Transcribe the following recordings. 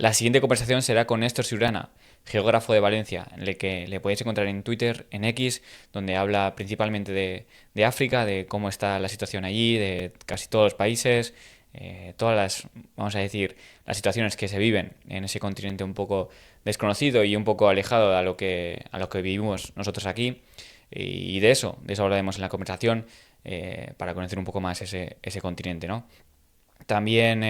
La siguiente conversación será con Néstor Ciurana, geógrafo de Valencia, en el que le podéis encontrar en Twitter, en X, donde habla principalmente de África, de cómo está la situación allí, de casi todos los países, todas las, vamos a decir, las situaciones que se viven en ese continente un poco desconocido y un poco alejado a lo que vivimos nosotros aquí. Y de eso hablaremos en la conversación, para conocer un poco más ese continente, ¿no? También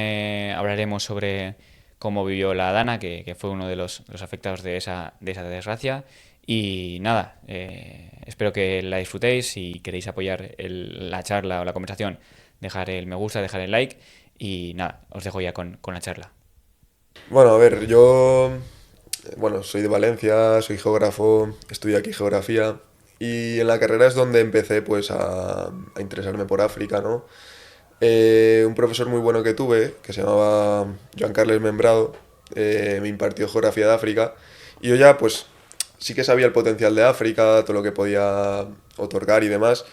hablaremos sobre cómo vivió la Dana, que fue uno de los afectados de esa desgracia. Y nada, espero que la disfrutéis. Si queréis apoyar la charla o la conversación, dejar el me gusta, dejar el like. Y nada, os dejo ya con la charla. Bueno, a ver, bueno, soy de Valencia, soy geógrafo, estudio aquí geografía y en la carrera es donde empecé pues a interesarme por África, ¿no? Un profesor muy bueno que tuve, que se llamaba Joan Carles Membrado, me impartió geografía de África y yo ya pues sí que sabía el potencial de África, todo lo que podía otorgar y demás,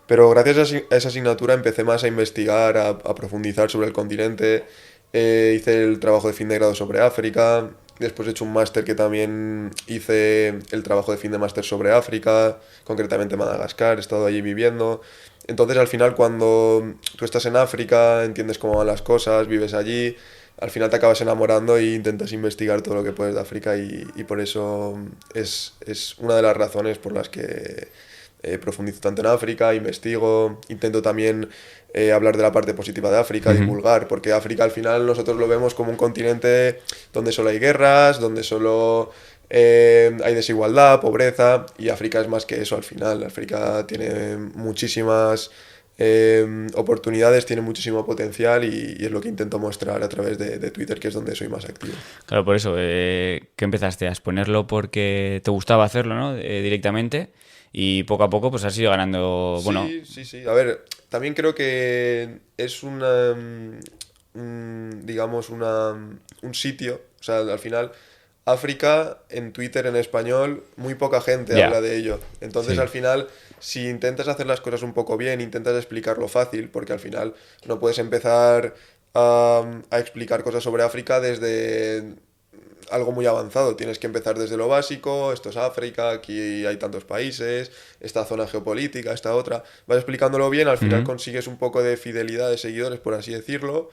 pero gracias a esa asignatura empecé más a investigar, a profundizar sobre el continente. Hice el trabajo de fin de grado sobre África. Después he hecho un máster que también hice el trabajo de fin de máster sobre África, concretamente Madagascar, he estado allí viviendo. Entonces al final cuando tú estás en África, entiendes cómo van las cosas, vives allí, al final te acabas enamorando e intentas investigar todo lo que puedes de África y por eso es una de las razones por las que profundizo tanto en África, investigo, intento también hablar de la parte positiva de África, Ujú. divulgar, porque África al final nosotros lo vemos como un continente donde solo hay guerras, donde solo hay desigualdad, pobreza, y África es más que eso al final. África tiene muchísimas oportunidades, tiene muchísimo potencial y es lo que intento mostrar a través de Twitter, que es donde soy más activo. Claro, por eso, que empezaste a exponerlo porque te gustaba hacerlo, ¿no? Directamente. Y poco a poco, pues has ido ganando, bueno. Sí, sí, sí. A ver, también creo que es digamos, un sitio. O sea, al final, África en Twitter en español, muy poca gente Ya, habla de ello. Entonces, sí. al final, si intentas hacer las cosas un poco bien, intentas explicarlo fácil, porque al final no puedes empezar a explicar cosas sobre África desde algo muy avanzado. Tienes que empezar desde lo básico, esto es África, aquí hay tantos países, esta zona geopolítica, esta otra. Vas explicándolo bien, al final Ujú. consigues un poco de fidelidad de seguidores, por así decirlo,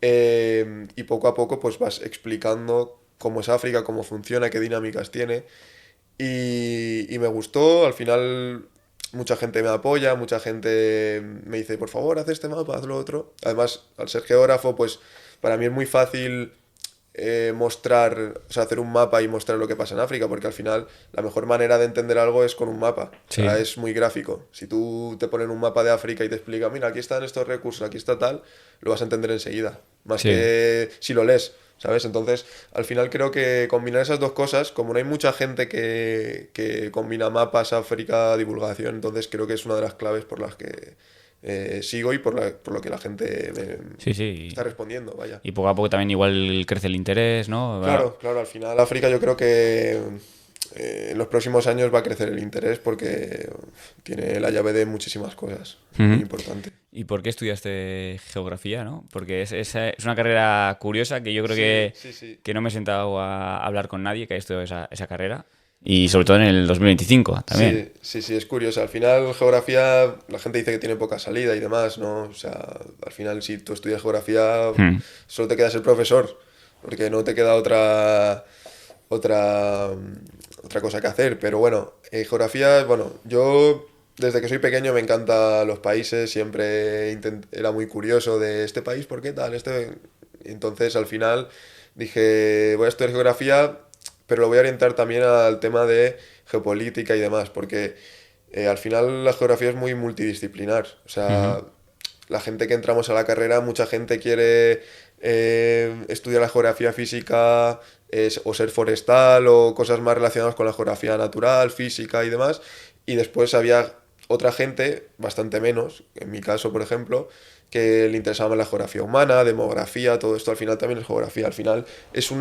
y poco a poco pues vas explicando cómo es África, cómo funciona, qué dinámicas tiene. Y me gustó, al final mucha gente me apoya, mucha gente me dice, por favor, haz este mapa, haz lo otro. Además, al ser geógrafo, pues para mí es muy fácil mostrar, o sea, hacer un mapa y mostrar lo que pasa en África, porque al final la mejor manera de entender algo es con un mapa, o sea, Sí. es muy gráfico. Si tú te pones un mapa de África y te explica, mira, aquí están estos recursos, aquí está tal, lo vas a entender enseguida, más Sí. que si lo lees, ¿sabes? Entonces, al final creo que combinar esas dos cosas, como no hay mucha gente que combina mapas, África, divulgación, entonces creo que es una de las claves por las que sigo y por lo que la gente me Sí, está sí. respondiendo, vaya. Y poco a poco también igual crece el interés, ¿no? Bueno. Claro, claro, al final África yo creo que en los próximos años va a crecer el interés porque tiene la llave de muchísimas cosas, muy Ujú. importante. ¿Y por qué estudiaste geografía, no? Porque es una carrera curiosa que yo creo Sí, que, sí, sí. que no me he sentado a hablar con nadie que haya estudiado esa carrera. Y sobre todo en el 2025 también. Sí, sí, sí, es curioso. Al final, geografía, la gente dice que tiene poca salida y demás, ¿no? O sea, al final, si tú estudias geografía, Hmm. solo te queda ser profesor, porque no te queda otra cosa que hacer. Pero bueno, geografía, bueno, yo desde que soy pequeño me encantan los países, siempre era muy curioso de este país, ¿por qué tal? Entonces, al final dije, voy a estudiar geografía, pero lo voy a orientar también al tema de geopolítica y demás, porque al final la geografía es muy multidisciplinar. O Ujú. sea, la gente que entramos a la carrera, mucha gente quiere estudiar la geografía física o ser forestal o cosas más relacionadas con la geografía natural, física y demás. Y después había otra gente, bastante menos, en mi caso, por ejemplo, que le interesaba más la geografía humana, demografía, todo esto al final también es geografía. Al final es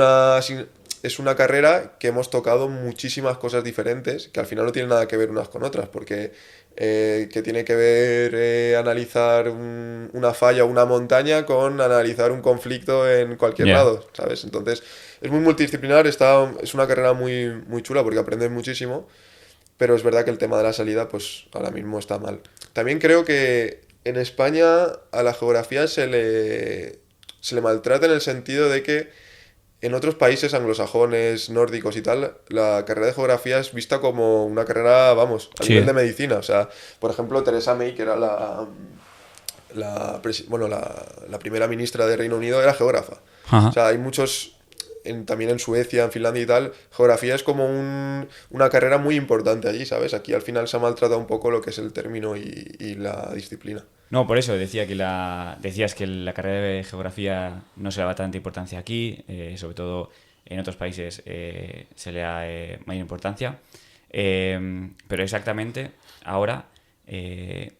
es una carrera que hemos tocado muchísimas cosas diferentes, que al final no tienen nada que ver unas con otras, porque que tiene que ver analizar una falla o una montaña con analizar un conflicto en cualquier Ya. lado, ¿sabes? Entonces es muy multidisciplinar, es una carrera muy, muy chula porque aprendes muchísimo, pero es verdad que el tema de la salida pues ahora mismo está mal. También creo que en España a la geografía se le maltrata en el sentido de que en otros países anglosajones, nórdicos y tal, la carrera de geografía es vista como una carrera, vamos, a nivel Sí. de medicina. O sea, por ejemplo, Theresa May, que era bueno, la primera ministra de Reino Unido, era geógrafa. O Ajá. sea, hay muchos, también en Suecia, en Finlandia y tal, geografía es como una carrera muy importante allí, ¿sabes? Aquí al final se ha maltratado un poco lo que es el término y la disciplina. No, por eso decía decías que la carrera de geografía no se le da tanta importancia aquí, sobre todo en otros países se le da mayor importancia. Pero exactamente, ahora, ¿qué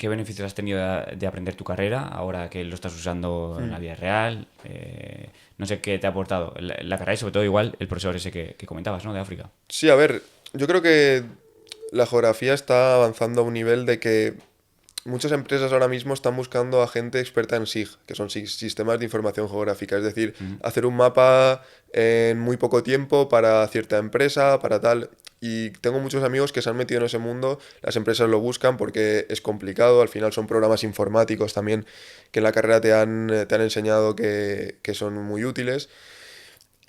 beneficios has tenido de aprender tu carrera ahora que lo estás usando en la vida real? No sé qué te ha aportado la carrera y sobre todo igual el profesor ese que comentabas, ¿no? De África. Sí, a ver, yo creo que la geografía está avanzando a un nivel de que muchas empresas ahora mismo están buscando a gente experta en SIG, que son sistemas de información geográfica, es decir, Ujú. hacer un mapa en muy poco tiempo para cierta empresa, para tal. Y tengo muchos amigos que se han metido en ese mundo, las empresas lo buscan porque es complicado, al final son programas informáticos también que en la carrera te han enseñado que son muy útiles.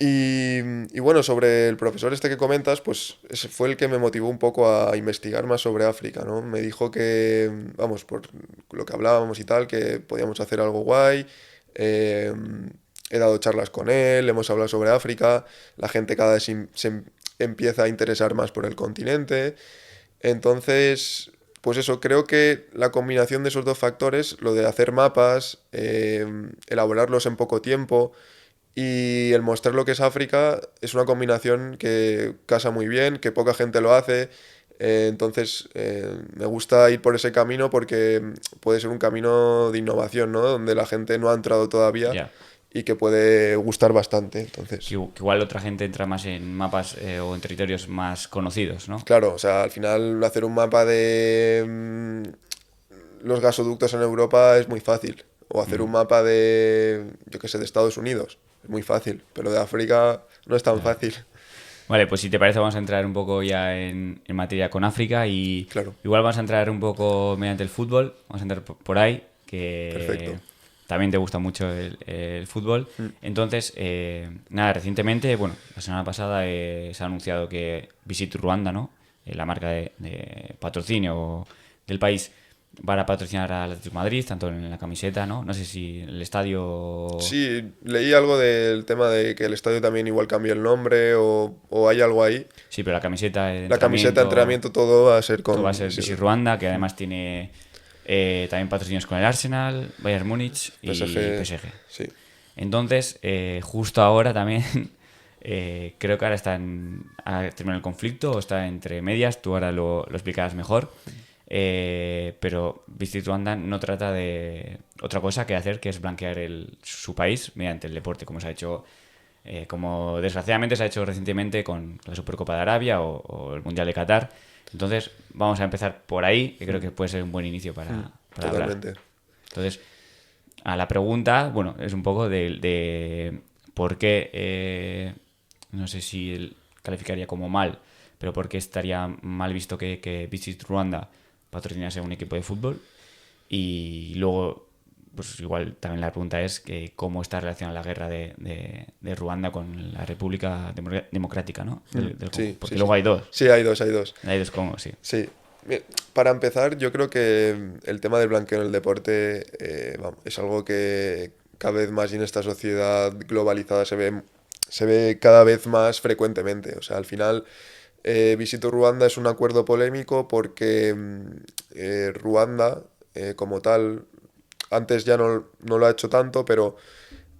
Y bueno, sobre el profesor este que comentas, pues ese fue el que me motivó un poco a investigar más sobre África, ¿no? Me dijo que, vamos, por lo que hablábamos y tal, que podíamos hacer algo guay. eh, He dado charlas con él, hemos hablado sobre África, la gente cada vez empieza a interesar más por el continente. Entonces, pues eso, creo que la combinación de esos dos factores, lo de hacer mapas, elaborarlos en poco tiempo, y el mostrar lo que es África es una combinación que casa muy bien, que poca gente lo hace. Entonces, me gusta ir por ese camino porque puede ser un camino de innovación, ¿no? Donde la gente no ha entrado todavía Ya. y que puede gustar bastante. Que, Entonces, que igual otra gente entra más en mapas o en territorios más conocidos, ¿no? claro, o sea, al final hacer un mapa de los gasoductos en Europa es muy fácil. O hacer un Ujú. mapa de, yo qué sé, de Estados Unidos. Es muy fácil. Pero de África no es tan Ya. fácil. Vale, pues si te parece vamos a entrar un poco ya en materia con África y Claro, igual vamos a entrar un poco mediante el fútbol, vamos a entrar por ahí, que perfecto. también te gusta mucho el fútbol. Mm. Entonces, nada, recientemente, bueno, la semana pasada se ha anunciado que Visit Ruanda, ¿no? La marca de patrocinio del país van a patrocinar al Atlético de Madrid, tanto en la camiseta, ¿no? No sé si el estadio... Sí, leí algo del tema de que el estadio también igual cambia el nombre o hay algo ahí. Sí, pero la camiseta de La camiseta de entrenamiento... entrenamiento, todo va a ser Todo va a con... ser Sí, Visit Ruanda, que además tiene también patrocinios con el Arsenal, Bayern Múnich y PSG, PSG. sí. Entonces, justo ahora también, creo que ahora ha terminado el conflicto o está entre medias, tú ahora lo explicarás mejor. Pero Visit Ruanda no trata de otra cosa que hacer que es blanquear su país mediante el deporte, como se ha hecho, como desgraciadamente se ha hecho recientemente con la Supercopa de Arabia o el Mundial de Qatar. Entonces, vamos a empezar por ahí, que creo que puede ser un buen inicio para hablar. Totalmente. Entonces, a la pregunta, bueno, es un poco de por qué, no sé si calificaría como mal, pero por qué estaría mal visto que Visit Ruanda patrocinase un equipo de fútbol. Y luego, pues igual también la pregunta es que cómo está relacionada la guerra de Ruanda con la República Democrática, ¿no? Sí, Porque sí, luego sí. hay dos. Sí, hay dos, hay dos. Hay dos como, sí. Sí. Para empezar, yo creo que el tema del blanqueo en el deporte vamos, es algo que cada vez más y en esta sociedad globalizada se ve cada vez más frecuentemente. O sea, al final, Visito Ruanda es un acuerdo polémico porque Ruanda, como tal, antes ya no lo ha hecho tanto, pero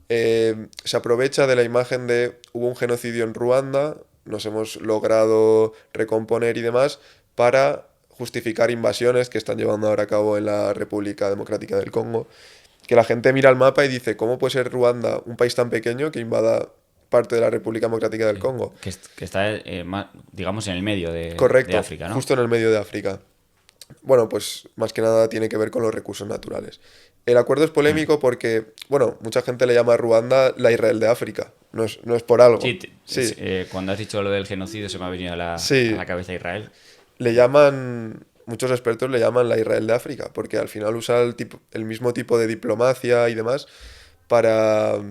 se aprovecha de la imagen de hubo un genocidio en Ruanda, nos hemos logrado recomponer y demás, para justificar invasiones que están llevando ahora a cabo en la República Democrática del Congo. Que la gente mira el mapa y dice, ¿cómo puede ser Ruanda, un país tan pequeño, que invada parte de la República Democrática del Congo. Que está, digamos, en el medio Correcto, de África, ¿no? justo en el medio de África. Bueno, pues más que nada tiene que ver con los recursos naturales. El acuerdo es polémico porque, bueno, mucha gente le llama a Ruanda la Israel de África. No es por algo. Sí, Sí, cuando has dicho lo del genocidio se me ha venido a sí. la cabeza Israel. Le llaman, muchos expertos le llaman la Israel de África, porque al final usa el mismo tipo de diplomacia y demás para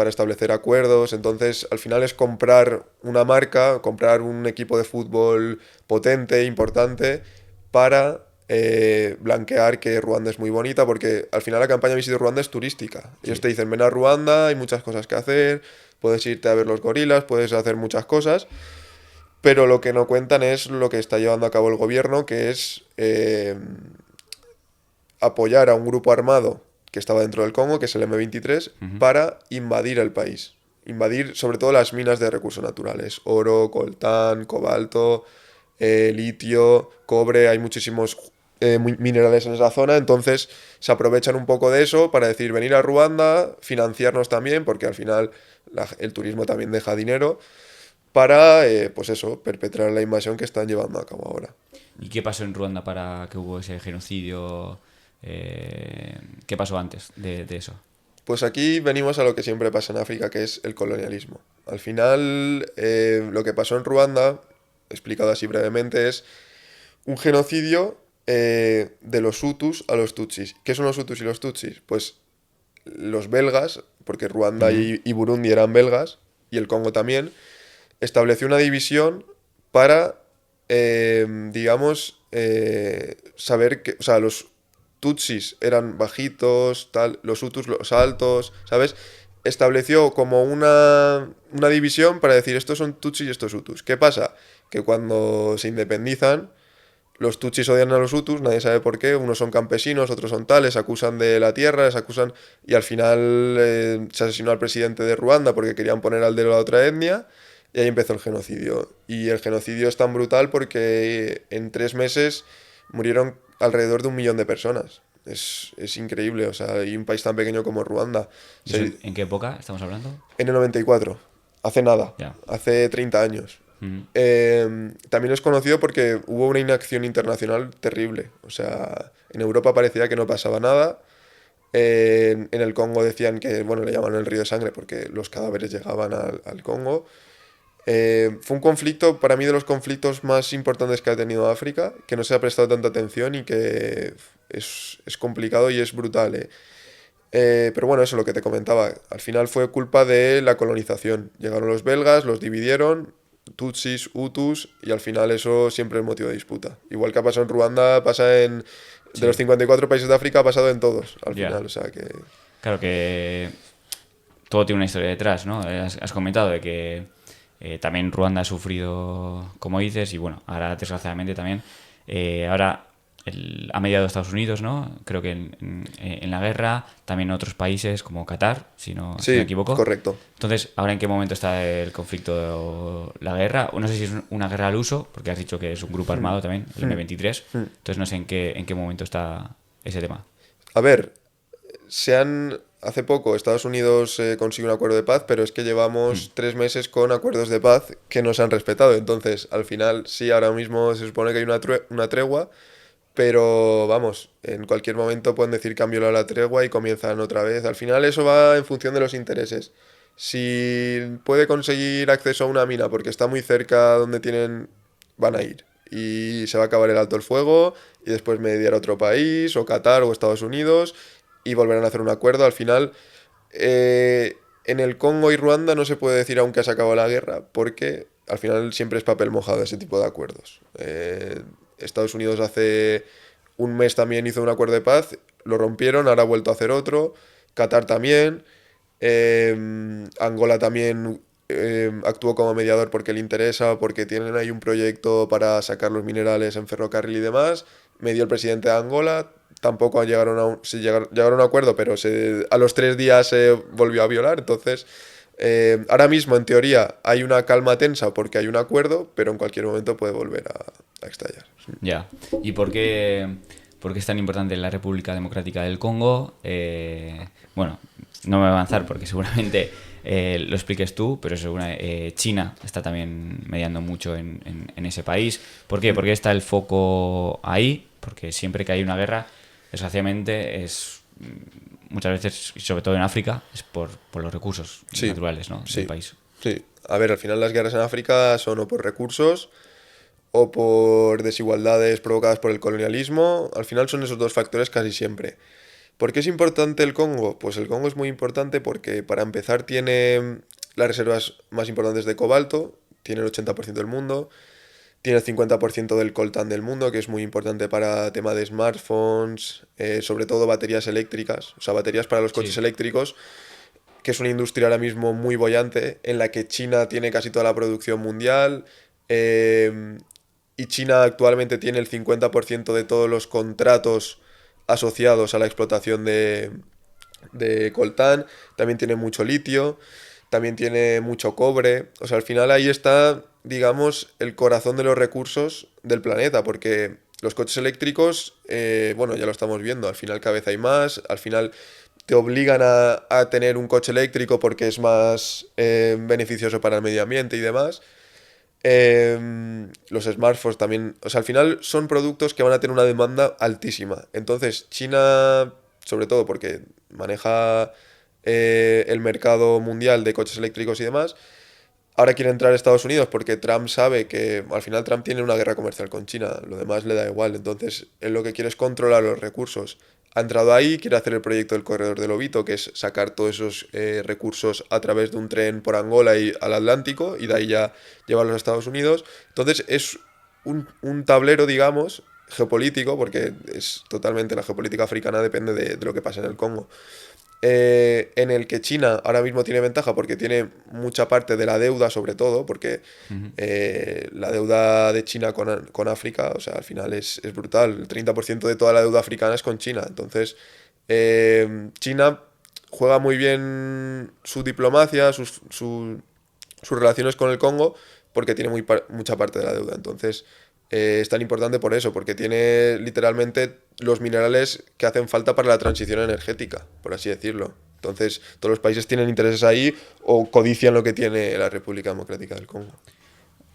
establecer acuerdos. Entonces, al final es comprar una marca, comprar un equipo de fútbol potente, importante, para blanquear que Ruanda es muy bonita, porque al final la campaña Visit Ruanda es turística. Ellos te dicen, ven a Ruanda, hay muchas cosas que hacer, puedes irte a ver los gorilas, puedes hacer muchas cosas. Pero lo que no cuentan es lo que está llevando a cabo el gobierno, que es apoyar a un grupo armado que estaba dentro del Congo, que es el M23, para invadir el país. Invadir sobre todo las minas de recursos naturales. Oro, coltán, cobalto, litio, cobre, hay muchísimos minerales en esa zona, entonces se aprovechan un poco de eso para decir, venir a Ruanda, financiarnos también, porque al final el turismo también deja dinero para, pues eso, perpetrar la invasión que están llevando a cabo ahora. ¿Y qué pasó en Ruanda para que hubo ese genocidio? ¿Qué pasó antes de eso? Pues aquí venimos a lo que siempre pasa en África, que es el colonialismo. Al final, lo que pasó en Ruanda, explicado así brevemente, es un genocidio de los Hutus a los Tutsis. ¿Qué son los Hutus y los Tutsis? Pues los belgas, porque Ruanda y Burundi eran belgas, y el Congo también, estableció una división para, digamos, saber que, o sea, los Tutsis eran bajitos, tal, los Hutus los altos, ¿sabes? Estableció como una división para decir estos son Tutsis y estos Hutus. ¿Qué pasa? Que cuando se independizan, los Tutsis odian a los Hutus, nadie sabe por qué, unos son campesinos, otros son tales, acusan de la tierra, les acusan, y al final se asesinó al presidente de Ruanda porque querían poner al de la otra etnia. Y ahí empezó el genocidio. Y el genocidio es tan brutal porque en 3 meses murieron alrededor de 1 millón de personas. Es increíble, o sea, y un país tan pequeño como Ruanda. ¿Y eso en qué época estamos hablando? En el 94, hace nada, Ya. hace 30 años. También es conocido porque hubo una inacción internacional terrible. O sea, en Europa parecía que no pasaba nada. En el Congo decían que, bueno, le llamaban el río de sangre porque los cadáveres llegaban al Congo. Fue un conflicto, para mí, de los conflictos más importantes que ha tenido África, que no se ha prestado tanta atención y que es complicado y es brutal, pero bueno, eso es lo que te comentaba. Al final fue culpa de la colonización. Llegaron los belgas, los dividieron, Tutsis, Hutus, y al final eso siempre es motivo de disputa. Igual que ha pasado en Ruanda, pasa en... De los 54 países de África ha pasado en todos, al final, o sea que... Claro que todo tiene una historia detrás, ¿no? Has comentado de que también Ruanda ha sufrido, como dices, y bueno, ahora desgraciadamente también, ahora ha mediado Estados Unidos, ¿no? Creo que en la guerra, también en otros países como Qatar, si no me equivoco. Correcto. Entonces, ¿ahora en qué momento está el conflicto, la guerra? No sé si es una guerra al uso, porque has dicho que es un grupo armado también, el M23. Entonces no sé en qué momento está ese tema. A ver, hace poco Estados Unidos consiguió un acuerdo de paz, pero es que llevamos 3 meses con acuerdos de paz que no se han respetado. Entonces, al final, sí, ahora mismo se supone que hay una tregua, pero vamos, en cualquier momento pueden decir cambio la tregua y comienzan otra vez. Al final eso va en función de los intereses. Si puede conseguir acceso a una mina porque está muy cerca donde van a ir. Y se va a acabar el alto el fuego y después mediar a otro país, o Qatar o Estados Unidos, y volverán a hacer un acuerdo. Al final, en el Congo y Ruanda no se puede decir aún que se acabó la guerra, porque al final siempre es papel mojado ese tipo de acuerdos. Estados Unidos hace un mes también hizo un acuerdo de paz, lo rompieron, ahora ha vuelto a hacer otro. Qatar también. Angola también actuó como mediador porque le interesa, porque tienen ahí un proyecto para sacar los minerales en ferrocarril y demás. Me dio el presidente de Angola, tampoco llegaron a un acuerdo, pero a los 3 días se volvió a violar. Entonces, ahora mismo, en teoría, hay una calma tensa porque hay un acuerdo, pero en cualquier momento puede volver a estallar. Ya. ¿Y por qué es tan importante la República Democrática del Congo? Bueno, no me voy a avanzar porque seguramente lo expliques tú, pero China está también mediando mucho en ese país. ¿Por qué? Porque está el foco ahí, porque siempre que hay una guerra, desgraciadamente muchas veces, y sobre todo en África, es por los recursos Sí, naturales, ¿no? del sí, país. sí. A ver, al final las guerras en África son o por recursos o por desigualdades provocadas por el colonialismo. Al final son esos dos factores casi siempre. ¿Por qué es importante el Congo? Pues el Congo es muy importante porque para empezar tiene las reservas más importantes de cobalto, tiene el 80% del mundo, tiene el 50% del coltán del mundo, que es muy importante para tema de smartphones, sobre todo baterías eléctricas, o sea, baterías para los coches Sí, eléctricos, que es una industria ahora mismo muy bollante, en la que China tiene casi toda la producción mundial, y China actualmente tiene el 50% de todos los contratos asociados a la explotación de coltán, también tiene mucho litio, también tiene mucho cobre, o sea, al final ahí está, digamos, el corazón de los recursos del planeta, porque los coches eléctricos, bueno, ya lo estamos viendo, al final cada vez hay más, al final te obligan a tener un coche eléctrico porque es más beneficioso para el medio ambiente y demás. Los smartphones también, o sea, al final son productos que van a tener una demanda altísima. Entonces, China, sobre todo porque maneja el mercado mundial de coches eléctricos y demás, ahora quiere entrar a Estados Unidos porque Trump sabe que al final Trump tiene una guerra comercial con China, lo demás le da igual, entonces él lo que quiere es controlar los recursos. Ha entrado ahí, quiere hacer el proyecto del corredor del Lobito, que es sacar todos esos recursos a través de un tren por Angola y al Atlántico y de ahí ya llevarlos a Estados Unidos. Entonces es un tablero, digamos, geopolítico, porque es totalmente la geopolítica africana depende de lo que pasa en el Congo, en el que China ahora mismo tiene ventaja porque tiene mucha parte de la deuda, sobre todo, porque ujú, la deuda de China con África, o sea, al final es brutal. El 30% de toda la deuda africana es con China. Entonces, China juega muy bien su diplomacia, sus relaciones con el Congo, porque tiene mucha parte de la deuda. Entonces, es tan importante por eso, porque tiene literalmente los minerales que hacen falta para la transición energética, por así decirlo. Entonces, todos los países tienen intereses ahí o codician lo que tiene la República Democrática del Congo.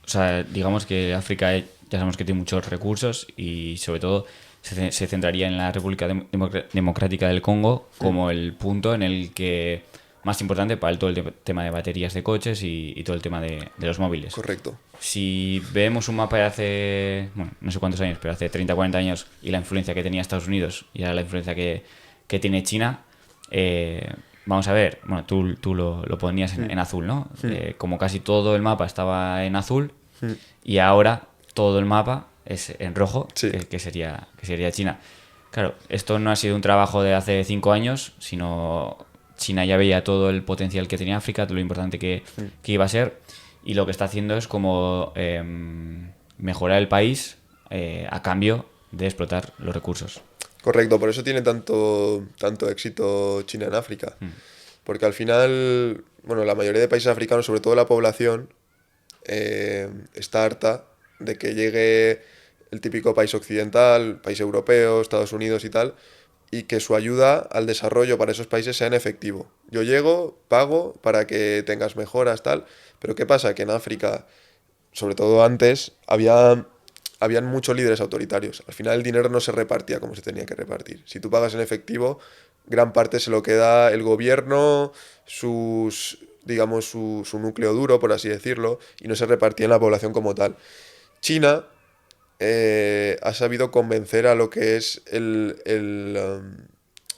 O sea, digamos que África ya sabemos que tiene muchos recursos y sobre todo se centraría en la República Democrática del Congo como el punto en el que más importante para todo el tema de baterías de coches y todo el tema de los móviles. Correcto. Si vemos un mapa de hace, bueno, no sé cuántos años, pero hace 30 40 años y la influencia que tenía Estados Unidos y ahora la influencia que tiene China, vamos a ver, bueno, tú lo ponías en azul, ¿no? Como casi todo el mapa estaba en azul y ahora todo el mapa es en rojo, Sí, que sería China. Claro, esto no ha sido un trabajo de hace 5 años, sino China ya veía todo el potencial que tenía África, todo lo importante que iba a ser, y lo que está haciendo es como mejorar el país a cambio de explotar los recursos. correcto. Por eso tiene tanto éxito China en África. Porque al final, bueno, la mayoría de países africanos, sobre todo la población, está harta de que llegue el típico país occidental, país europeo, Estados Unidos y tal, y que su ayuda al desarrollo para esos países sea en efectivo. Yo llego, pago para que tengas mejoras, tal, pero ¿qué pasa? Que en África, sobre todo antes, habían muchos líderes autoritarios. Al final el dinero no se repartía como se tenía que repartir. Si tú pagas en efectivo, gran parte se lo queda el gobierno, digamos, su núcleo duro, por así decirlo, y no se repartía en la población como tal. China ha sabido convencer a lo que es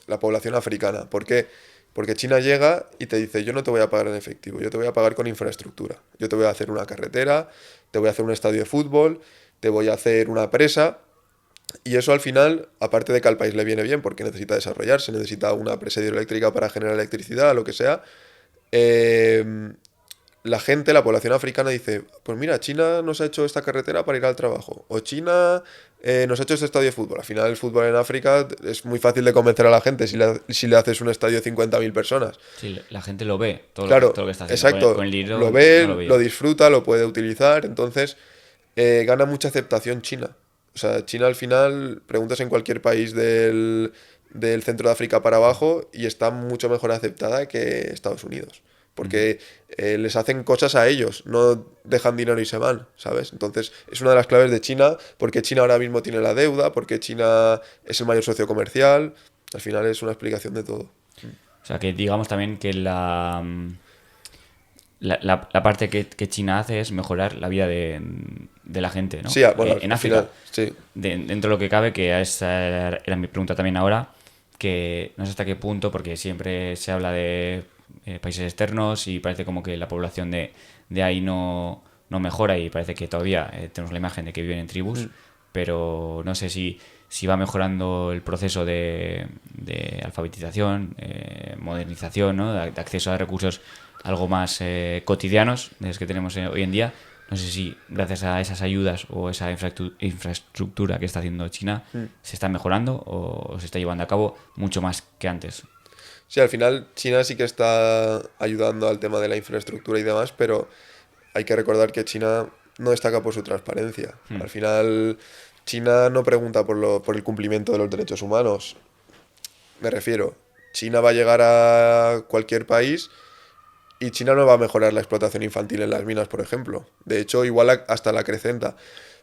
la población africana. ¿Por qué? Porque China llega y te dice, yo no te voy a pagar en efectivo, yo te voy a pagar con infraestructura. Yo te voy a hacer una carretera, te voy a hacer un estadio de fútbol, te voy a hacer una presa. Y eso al final, aparte de que al país le viene bien porque necesita desarrollarse, necesita una presa hidroeléctrica para generar electricidad, lo que sea, eh, la gente, la población africana dice, pues mira, China nos ha hecho esta carretera para ir al trabajo, o China nos ha hecho este estadio de fútbol. Al final el fútbol en África es muy fácil de convencer a la gente si le haces un estadio de 50.000 personas. Sí, la gente lo ve, todo lo que Claro, está haciendo. Con exacto, el dinero lo no lo ve, lo veía. disfruta, lo puede utilizar, entonces gana mucha aceptación China. O sea, China al final, preguntas en cualquier país del centro de África para abajo y está mucho mejor aceptada que Estados Unidos. porque les hacen cosas a ellos, no dejan dinero y se van, ¿sabes? Entonces es una de las claves de China, porque China ahora mismo tiene la deuda, porque China es el mayor socio comercial, al final es una explicación de todo. O sea, que digamos también que la parte que China hace es mejorar la vida de la gente, ¿no? Sí, bueno, En al África, final, sí. dentro de lo que cabe, que esa era mi pregunta también ahora, que no sé hasta qué punto, porque siempre se habla de países externos y parece como que la población de ahí no mejora y parece que todavía tenemos la imagen de que viven en tribus, pero no sé si va mejorando el proceso de alfabetización, modernización, ¿no? De acceso a recursos algo más cotidianos de los que tenemos hoy en día. No sé si gracias a esas ayudas o esa infraestructura que está haciendo China se está mejorando o se está llevando a cabo mucho más que antes. Sí, al final China sí que está ayudando al tema de la infraestructura y demás, pero hay que recordar que China no destaca por su transparencia. Al final, China no pregunta por el cumplimiento de los derechos humanos. Me refiero, China va a llegar a cualquier país y China no va a mejorar la explotación infantil en las minas, por ejemplo. De hecho, igual hasta la acrecenta.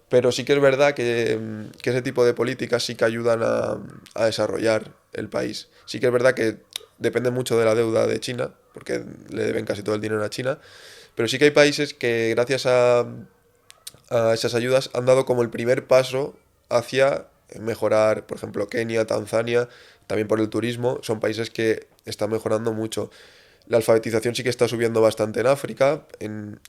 Pero sí que es verdad que ese tipo de políticas sí que ayudan a desarrollar el país. Sí que es verdad que depende mucho de la deuda de China, porque le deben casi todo el dinero a China. Pero sí que hay países que gracias a esas ayudas han dado como el primer paso hacia mejorar, por ejemplo, Kenia, Tanzania, también por el turismo, son países que están mejorando mucho. La alfabetización sí que está subiendo bastante en África,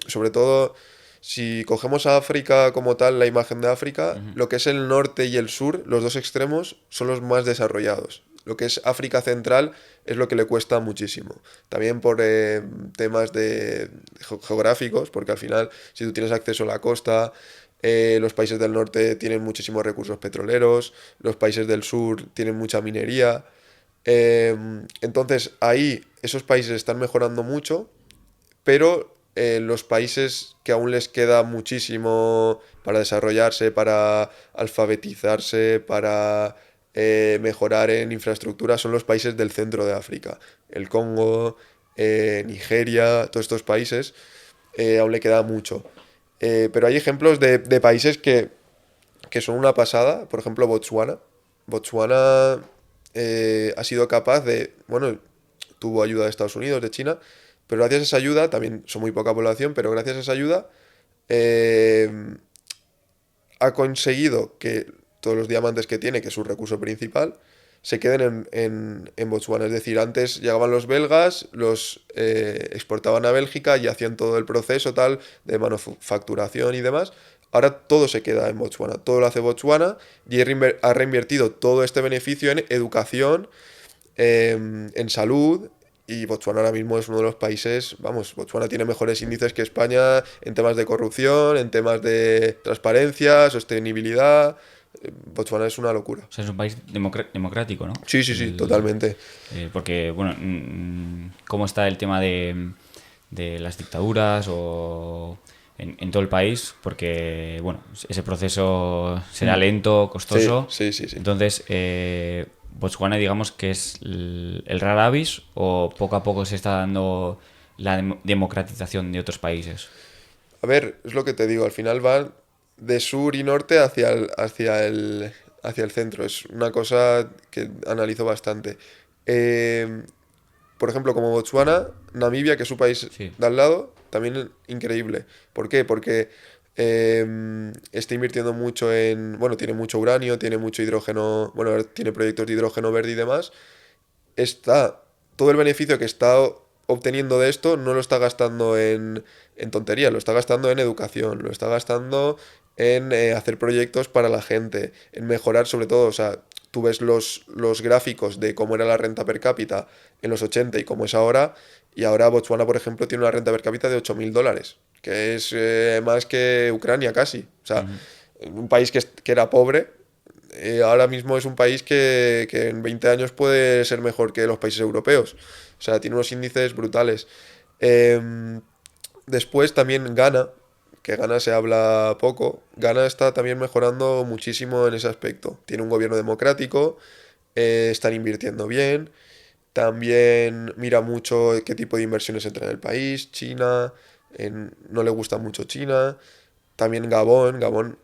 sobre todo si cogemos a África como tal, la imagen de África, lo que es el norte y el sur, los dos extremos, son los más desarrollados. Lo que es África Central es lo que le cuesta muchísimo. También por temas geográficos, porque al final, si tú tienes acceso a la costa, los países del norte tienen muchísimos recursos petroleros, los países del sur tienen mucha minería. Entonces, ahí esos países están mejorando mucho, pero los países que aún les queda muchísimo para desarrollarse, para alfabetizarse, para mejorar en infraestructura, son los países del centro de África. El Congo, Nigeria, todos estos países, aún le queda mucho. Pero hay ejemplos de países que son una pasada, por ejemplo Botswana. Botswana ha sido capaz de, bueno, tuvo ayuda de Estados Unidos, de China, pero gracias a esa ayuda, también son muy poca población, pero gracias a esa ayuda eh, ha conseguido que todos los diamantes que tiene, que es su recurso principal, se queden en Botswana. Es decir, antes llegaban los belgas, los exportaban a Bélgica y hacían todo el proceso tal de manufacturación y demás. Ahora todo se queda en Botswana, todo lo hace Botswana y ha reinvertido todo este beneficio en educación, en salud. Y Botswana ahora mismo es uno de los países, vamos, Botswana tiene mejores índices que España en temas de corrupción, en temas de transparencia, sostenibilidad. Botswana es una locura. O sea, es un país democrático, ¿no? Sí, sí, sí, totalmente. Porque, bueno, ¿cómo está el tema de las dictaduras o en todo el país? Porque, bueno, ese proceso será lento, Sí, costoso. sí, sí, sí. Entonces, Botswana, digamos que es el rara avis o poco a poco se está dando la democratización de otros países. A ver, es lo que te digo, al final van de sur y norte hacia el centro. Es una cosa que analizo bastante. Eh, por ejemplo, como Botswana, Namibia, que es su país Sí. de al lado, también increíble. ¿Por qué? Porque está invirtiendo mucho bueno, tiene mucho uranio, tiene mucho hidrógeno, bueno, ahora tiene proyectos de hidrógeno verde y demás. Todo el beneficio que está obteniendo de esto no lo está gastando en tonterías, lo está gastando en educación, lo está gastando en hacer proyectos para la gente, en mejorar sobre todo, o sea, tú ves los gráficos de cómo era la renta per cápita en los 80 y cómo es ahora, y ahora Botswana, por ejemplo, tiene una renta per cápita de $8.000, que es más que Ucrania casi. O sea, un país que era pobre, ahora mismo es un país que en 20 años puede ser mejor que los países europeos. O sea, tiene unos índices brutales. Em, Después también Ghana, que Ghana se habla poco. Ghana está también mejorando muchísimo en ese aspecto. Tiene un gobierno democrático, están invirtiendo bien. También mira mucho qué tipo de inversiones entra en el país. China, no le gusta mucho China. También Gabón. Gabón.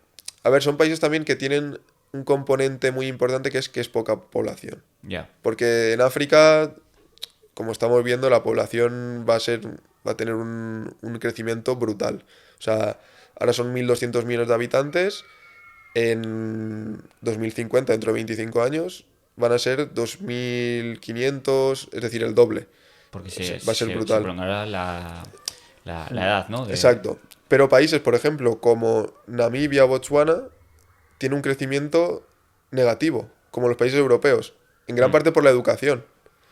A ver, son países también que tienen un componente muy importante que es poca población. Ya. Porque en África, como estamos viendo, la población va a tener un crecimiento brutal. O sea, ahora son 1.200 millones de habitantes. En 2050, dentro de 25 años, van a ser 2.500, es decir, el doble. Porque Va a ser se brutal. prolongará la edad, ¿no? Exacto. Pero países, por ejemplo, como Namibia o Botswana, tienen un crecimiento negativo, como los países europeos, en gran Mm. parte por la educación,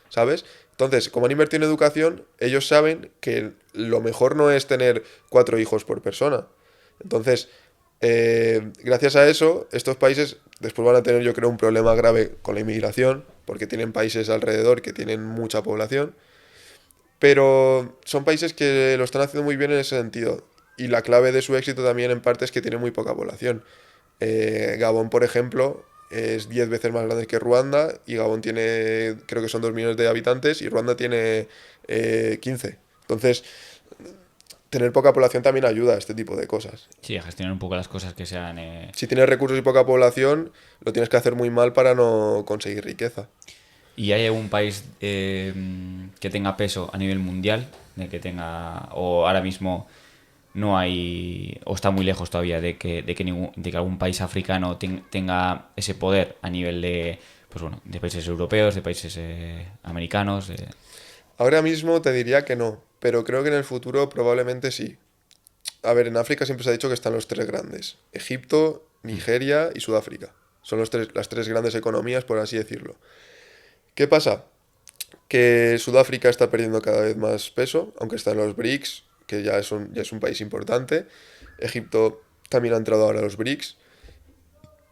¿sabes? Entonces, como han invertido en educación, ellos saben que lo mejor no es tener 4 hijos por persona. Entonces, gracias a eso, estos países después van a tener, yo creo, un problema grave con la inmigración, porque tienen países alrededor que tienen mucha población, pero son países que lo están haciendo muy bien en ese sentido. Y la clave de su éxito también en parte es que tienen muy poca población. Gabón, por ejemplo, es 10 veces más grande que Ruanda y Gabón tiene, creo que son 2 millones de habitantes y Ruanda tiene 15. Entonces, tener poca población también ayuda a este tipo de cosas. Sí, a gestionar un poco las cosas que sean... Si tienes recursos y poca población, lo tienes que hacer muy mal para no conseguir riqueza. ¿Y hay algún país que tenga peso a nivel mundial? De que tenga... O ahora mismo no hay... O está muy lejos todavía de que algún país africano tenga ese poder a nivel de... Pues bueno, de países europeos, de países americanos. Ahora mismo te diría que no, pero creo que en el futuro probablemente sí. A ver, en África siempre se ha dicho que están los tres grandes: Egipto, Nigeria y Sudáfrica. Son las tres grandes economías, por así decirlo. ¿Qué pasa? Que Sudáfrica está perdiendo cada vez más peso, aunque está en los BRICS, que ya es un país importante. Egipto también ha entrado ahora a los BRICS.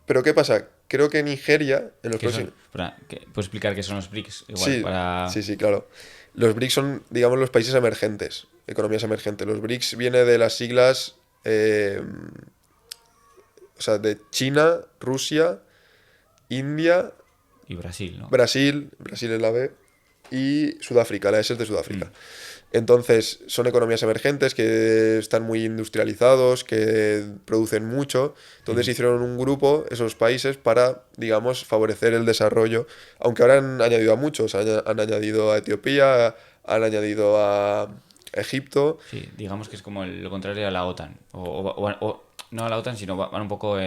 Pero ¿qué pasa? Creo que Nigeria, en los ¿Qué son? próximos... ¿Puedo explicar qué son los BRICS? Igual, Sí, para... sí, sí, claro. Los BRICS son, digamos, los países emergentes, economías emergentes. Los BRICS viene de las siglas, o sea, de China, Rusia, India, Y Brasil, ¿no? Brasil es la B, y Sudáfrica, la S es de Sudáfrica. Entonces, son economías emergentes que están muy industrializados, que producen mucho. Entonces hicieron un grupo, esos países, para, digamos, favorecer el desarrollo. Aunque ahora han añadido a muchos. Han añadido a Etiopía, han añadido a Egipto. Sí, digamos que es como lo contrario a la OTAN. No a la OTAN, sino van un poco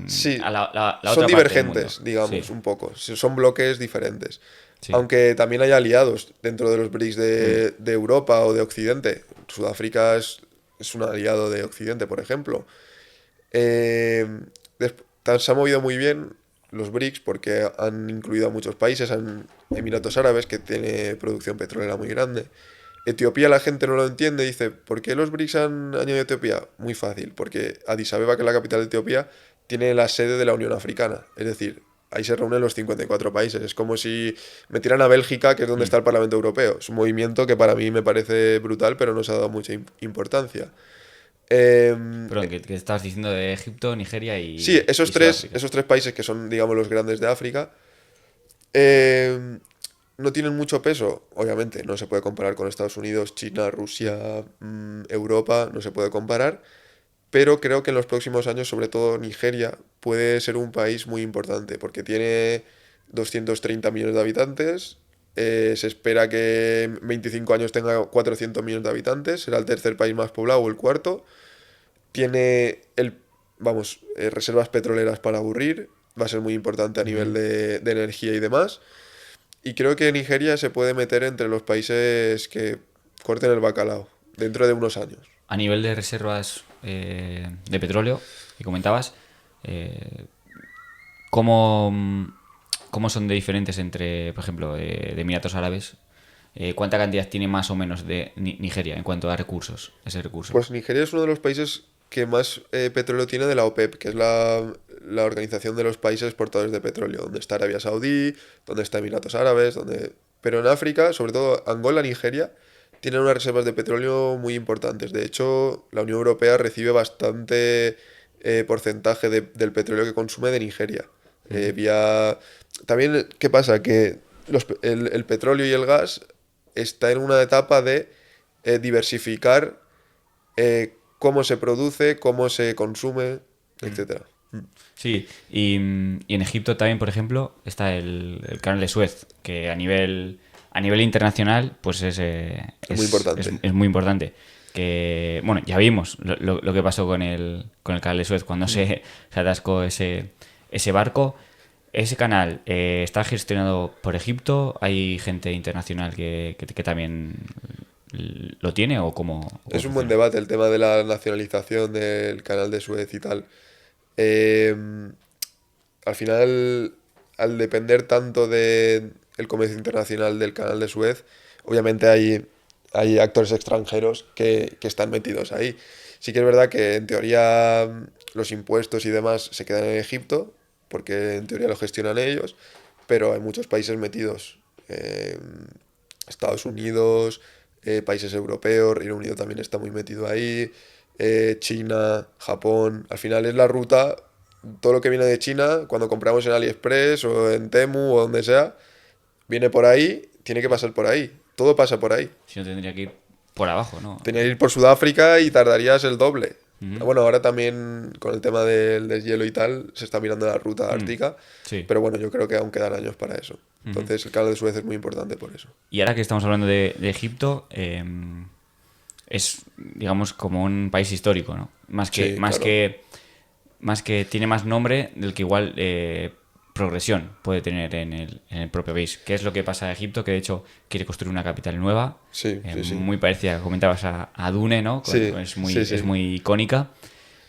Sí, a la son otra parte del mundo. divergentes, digamos, Sí, un poco. Son bloques diferentes. sí. Aunque también hay aliados dentro de los BRICS de Europa o de Occidente. Sudáfrica es un aliado de Occidente, por ejemplo. Eh, Se ha movido muy bien los BRICS porque han incluido a muchos países, Emiratos Árabes, que tiene producción petrolera muy grande. Etiopía, la gente no lo entiende, dice, ¿por qué los BRICS han añadido a Etiopía? Muy fácil, porque Addis Abeba, que es la capital de Etiopía, tiene la sede de la Unión Africana. Es decir, ahí se reúnen los 54 países. Es como si metieran a Bélgica, que es donde está el Parlamento Europeo. Es un movimiento que para mí me parece brutal, pero no se ha dado mucha importancia. Perdón, que estabas diciendo de Egipto, Nigeria Sí, y Sudáfrica. esos tres países que son, digamos, los grandes de África, eh, no tienen mucho peso. Obviamente, no se puede comparar con Estados Unidos, China, Rusia, Europa, no se puede comparar. Pero creo que en los próximos años, sobre todo Nigeria, puede ser un país muy importante, porque tiene 230 millones de habitantes. Se espera que en 25 años tenga 400 millones de habitantes. Será el tercer país más poblado o el cuarto. Tiene reservas petroleras para aburrir. Va a ser muy importante a nivel de energía y demás. Y creo que Nigeria se puede meter entre los países que corten el bacalao dentro de unos años. A nivel de reservas de petróleo, que comentabas, ¿cómo, cómo son de diferentes entre, por ejemplo, de Emiratos Árabes? ¿Cuánta cantidad tiene más o menos de Nigeria en cuanto a recursos, ese recurso? Pues Nigeria es uno de los países que más petróleo tiene de la OPEP, que es la organización de los países exportadores de petróleo, donde está Arabia Saudí, donde está Emiratos Árabes, donde... Pero en África, sobre todo Angola, Nigeria, tienen unas reservas de petróleo muy importantes. De hecho, la Unión Europea recibe bastante porcentaje del petróleo que consume de Nigeria. También, ¿qué pasa? Que el petróleo y el gas está en una etapa de diversificar cómo se produce, cómo se consume, etcétera. Sí, y en Egipto también, por ejemplo, está el canal de Suez, que a nivel internacional, pues Es muy importante. es muy importante. Que, bueno, ya vimos lo que pasó con el canal de Suez cuando se atascó ese barco. Ese canal está gestionado por Egipto. ¿Hay gente internacional que también lo tiene o cómo Es un buen funciona? debate el tema de la nacionalización del canal de Suez y tal. Eh, Al final, al depender tanto del comercio internacional del canal de Suez, obviamente hay actores extranjeros que están metidos ahí. Sí que es verdad que en teoría los impuestos y demás se quedan en Egipto, porque en teoría lo gestionan ellos, pero hay muchos países metidos. Estados Unidos, países europeos, Reino Unido también está muy metido ahí, China, Japón. Al final es la ruta, todo lo que viene de China, cuando compramos en AliExpress o en Temu o donde sea, viene por ahí, tiene que pasar por ahí. Todo pasa por ahí. Si no, tendría que ir por abajo, ¿no? Tenía que ir por Sudáfrica y tardarías el doble. Ujú. Bueno, ahora también con el tema del deshielo y tal, se está mirando la ruta ártica, Sí. pero bueno, yo creo que aún quedan años para eso. Ujú. Entonces el canal de Suez es muy importante por eso. Y ahora que estamos hablando de Egipto, es, digamos, como un país histórico, ¿no? Sí, claro. Más que tiene más nombre del que igual progresión puede tener en el propio país. ¿Qué es lo que pasa a Egipto? Que de hecho quiere construir una capital nueva, Sí, sí, sí. muy parecida, comentabas, a Dune, ¿no? Sí, sí, Es sí. muy icónica.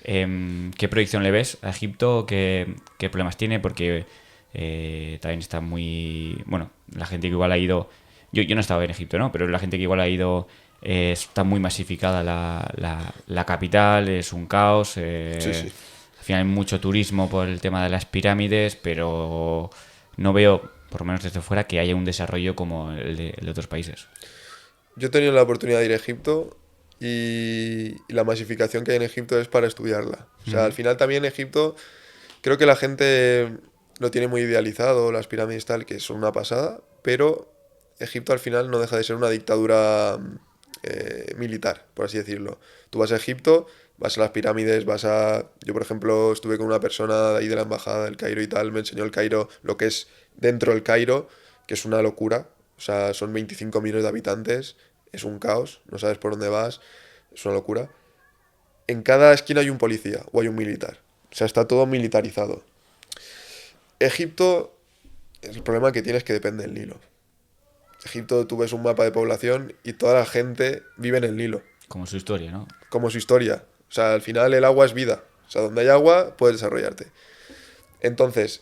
¿Qué proyección le ves a Egipto? Qué problemas tiene? Porque también está muy... Bueno, la gente que igual ha ido... Yo no estaba en Egipto, ¿no? Pero la gente que igual ha ido está muy masificada la capital, es un caos. Sí, sí. Al final hay mucho turismo por el tema de las pirámides, pero no veo, por lo menos desde fuera, que haya un desarrollo como el de otros países. Yo he tenido la oportunidad de ir a Egipto y la masificación que hay en Egipto es para estudiarla. O sea, al Ujú. final también Egipto, creo que la gente lo tiene muy idealizado, las pirámides tal, que son una pasada, pero Egipto al final no deja de ser una dictadura militar, por así decirlo. Tú vas a Egipto, vas a las pirámides, vas a... Yo, por ejemplo, estuve con una persona de ahí de la embajada del Cairo y tal, me enseñó el Cairo, lo que es dentro del Cairo, que es una locura. O sea, son 25 millones de habitantes, es un caos, no sabes por dónde vas, es una locura. En cada esquina hay un policía o hay un militar. O sea, está todo militarizado. Egipto, el problema que tiene es que depende del Nilo. Egipto, tú ves un mapa de población y toda la gente vive en el Nilo, Como su historia, ¿no? como su historia. O sea, al final el agua es vida. O sea, donde hay agua, puedes desarrollarte. Entonces,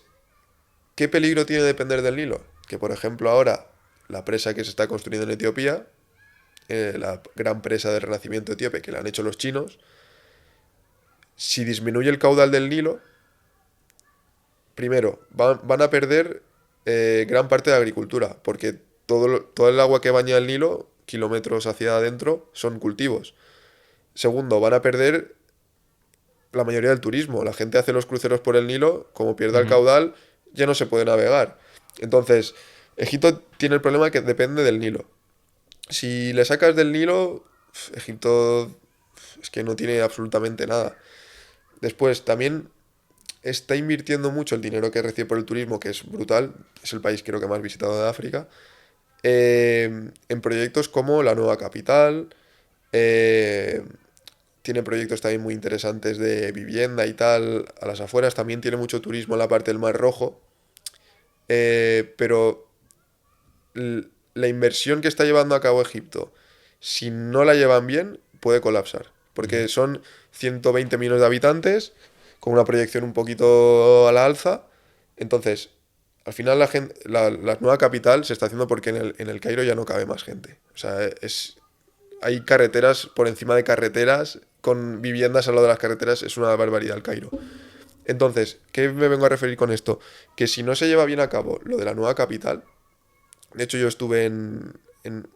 ¿qué peligro tiene depender del Nilo? Que, por ejemplo, ahora la presa que se está construyendo en Etiopía, la gran presa del renacimiento etíope que la han hecho los chinos, si disminuye el caudal del Nilo, primero, van a perder gran parte de la agricultura, porque todo el agua que baña el Nilo, kilómetros hacia adentro, son cultivos. Segundo, van a perder la mayoría del turismo. La gente hace los cruceros por el Nilo, como pierda el Ujú. caudal, ya no se puede navegar. Entonces, Egipto tiene el problema que depende del Nilo. Si le sacas del Nilo, Egipto es que no tiene absolutamente nada. Después, también está invirtiendo mucho el dinero que recibe por el turismo, que es brutal, es el país creo que más visitado de África, en proyectos como la nueva capital, eh, tiene proyectos también muy interesantes de vivienda y tal a las afueras, también tiene mucho turismo en la parte del Mar Rojo, pero la inversión que está llevando a cabo Egipto, si no la llevan bien, puede colapsar. Porque son 120 millones de habitantes, con una proyección un poquito a la alza. Entonces, al final la nueva capital se está haciendo porque en el Cairo ya no cabe más gente. O sea, hay carreteras por encima de carreteras, con viviendas al lado de las carreteras, es una barbaridad el Cairo. Entonces, ¿qué me vengo a referir con esto? Que si no se lleva bien a cabo lo de la nueva capital, de hecho, yo estuve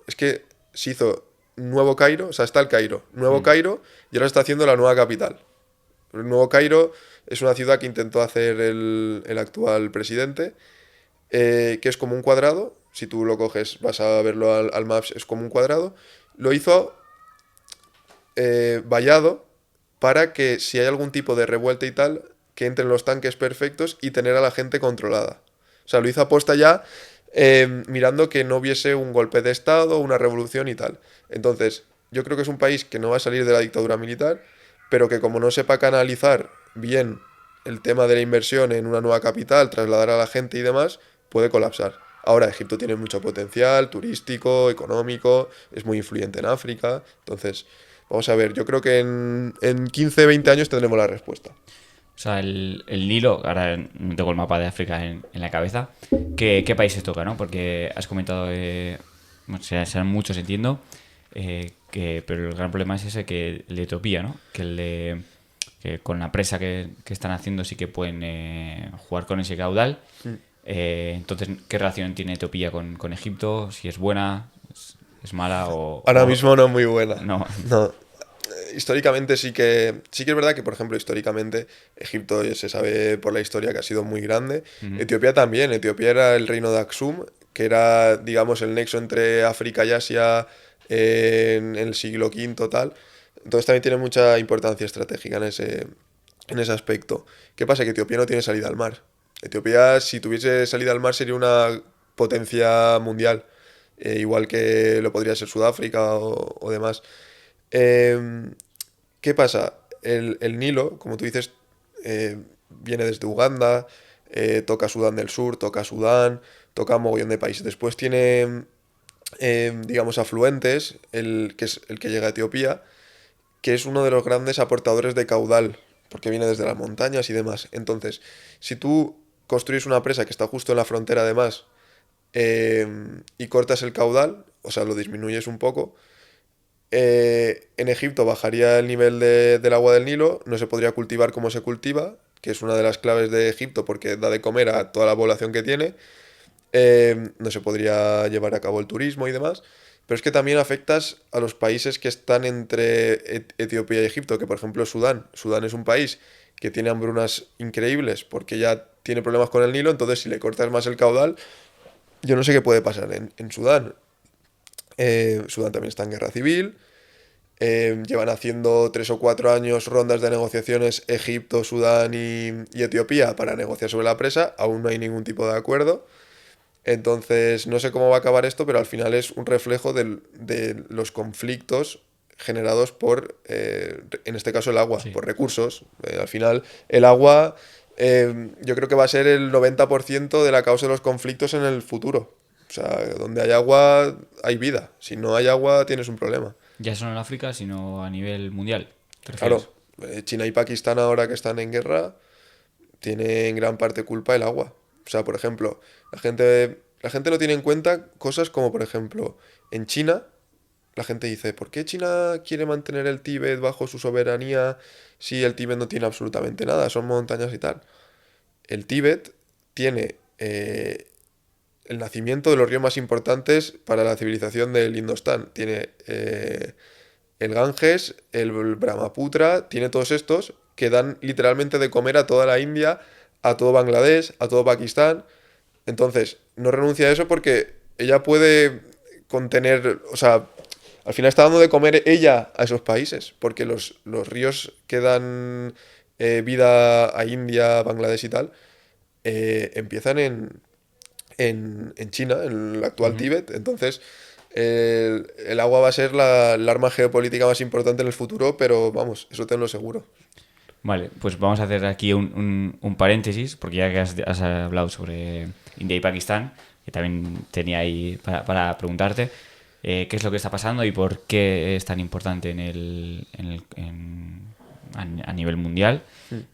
es que se hizo Nuevo Cairo, o sea, está el Cairo, Nuevo Mm. Cairo, y ahora está haciendo la nueva capital. El Nuevo Cairo es una ciudad que intentó hacer el actual presidente, que es como un cuadrado, si tú lo coges, vas a verlo al Maps, es como un cuadrado. Lo hizo vallado para que si hay algún tipo de revuelta y tal, que entren los tanques perfectos y tener a la gente controlada. O sea, lo hizo aposta ya mirando que no hubiese un golpe de estado, una revolución y tal. Entonces, yo creo que es un país que no va a salir de la dictadura militar, pero que como no sepa canalizar bien el tema de la inversión en una nueva capital, trasladar a la gente y demás, puede colapsar. Ahora, Egipto tiene mucho potencial turístico, económico, es muy influyente en África. Entonces, vamos a ver, yo creo que en 15, 20 años tendremos la respuesta. O sea, el Nilo, ahora no tengo el mapa de África en la cabeza. ¿Qué países toca, no? Porque has comentado, bueno, serán muchos, entiendo, pero el gran problema es ese, que el de Etiopía, ¿no? Que con la presa que están haciendo sí que pueden jugar con ese caudal. Entonces, ¿qué relación tiene Etiopía con Egipto? Si es buena, es mala Ahora mismo no es muy buena. no. No. Históricamente sí que es verdad que, por ejemplo, históricamente Egipto se sabe por la historia que ha sido muy grande. Ujú. Etiopía también. Etiopía era el reino de Aksum, que era, digamos, el nexo entre África y Asia en el siglo V tal. Entonces también tiene mucha importancia estratégica en ese aspecto. ¿Qué pasa? Que Etiopía no tiene salida al mar. Etiopía, si tuviese salida al mar, sería una potencia mundial, igual que lo podría ser Sudáfrica o demás. Eh, ¿Qué pasa? El Nilo, como tú dices, viene desde Uganda, toca Sudán del Sur, toca Sudán, toca un mogollón de países. Después tiene, digamos, afluentes, que es el que llega a Etiopía, que es uno de los grandes aportadores de caudal, porque viene desde las montañas y demás. Entonces, si tú construyes una presa que está justo en la frontera además, y cortas el caudal, o sea, lo disminuyes un poco, en Egipto bajaría el nivel del agua del Nilo, no se podría cultivar como se cultiva, que es una de las claves de Egipto porque da de comer a toda la población que tiene, no se podría llevar a cabo el turismo y demás, pero es que también afectas a los países que están entre Etiopía y Egipto, que por ejemplo Sudán. Sudán es un país que tiene hambrunas increíbles porque ya tiene problemas con el Nilo, entonces si le cortas más el caudal, yo no sé qué puede pasar en Sudán. Sudán también está en guerra civil. Llevan haciendo 3 o 4 años rondas de negociaciones Egipto, Sudán y Etiopía para negociar sobre la presa. Aún no hay ningún tipo de acuerdo. Entonces, no sé cómo va a acabar esto, pero al final es un reflejo de los conflictos generados por, en este caso, el agua, Sí. por recursos. Al final, el agua, yo creo que va a ser el 90% de la causa de los conflictos en el futuro. O sea, donde hay agua, hay vida. Si no hay agua, tienes un problema. Ya solo en África, sino a nivel mundial, ¿te refieres? Claro, China y Pakistán ahora que están en guerra, tiene en gran parte culpa el agua. O sea, por ejemplo, la gente no tiene en cuenta cosas como, por ejemplo, en China, la gente dice, ¿por qué China quiere mantener el Tíbet bajo su soberanía si el Tíbet no tiene absolutamente nada? Son montañas y tal. El Tíbet tiene el nacimiento de los ríos más importantes para la civilización del Indostán. Tiene el Ganges, el Brahmaputra, tiene todos estos que dan literalmente de comer a toda la India, a todo Bangladesh, a todo Pakistán. Entonces, no renuncia a eso porque ella puede contener, o sea, al final está dando de comer ella a esos países, porque los ríos que dan vida a India, Bangladesh y tal, empiezan en China, en el actual Ujú. Tíbet. Entonces, el agua va a ser el arma geopolítica más importante en el futuro, pero vamos, eso tenlo seguro. Vale, pues vamos a hacer aquí un paréntesis, porque ya que has hablado sobre India y Pakistán, que también tenía ahí para preguntarte, qué es lo que está pasando y por qué es tan importante a nivel mundial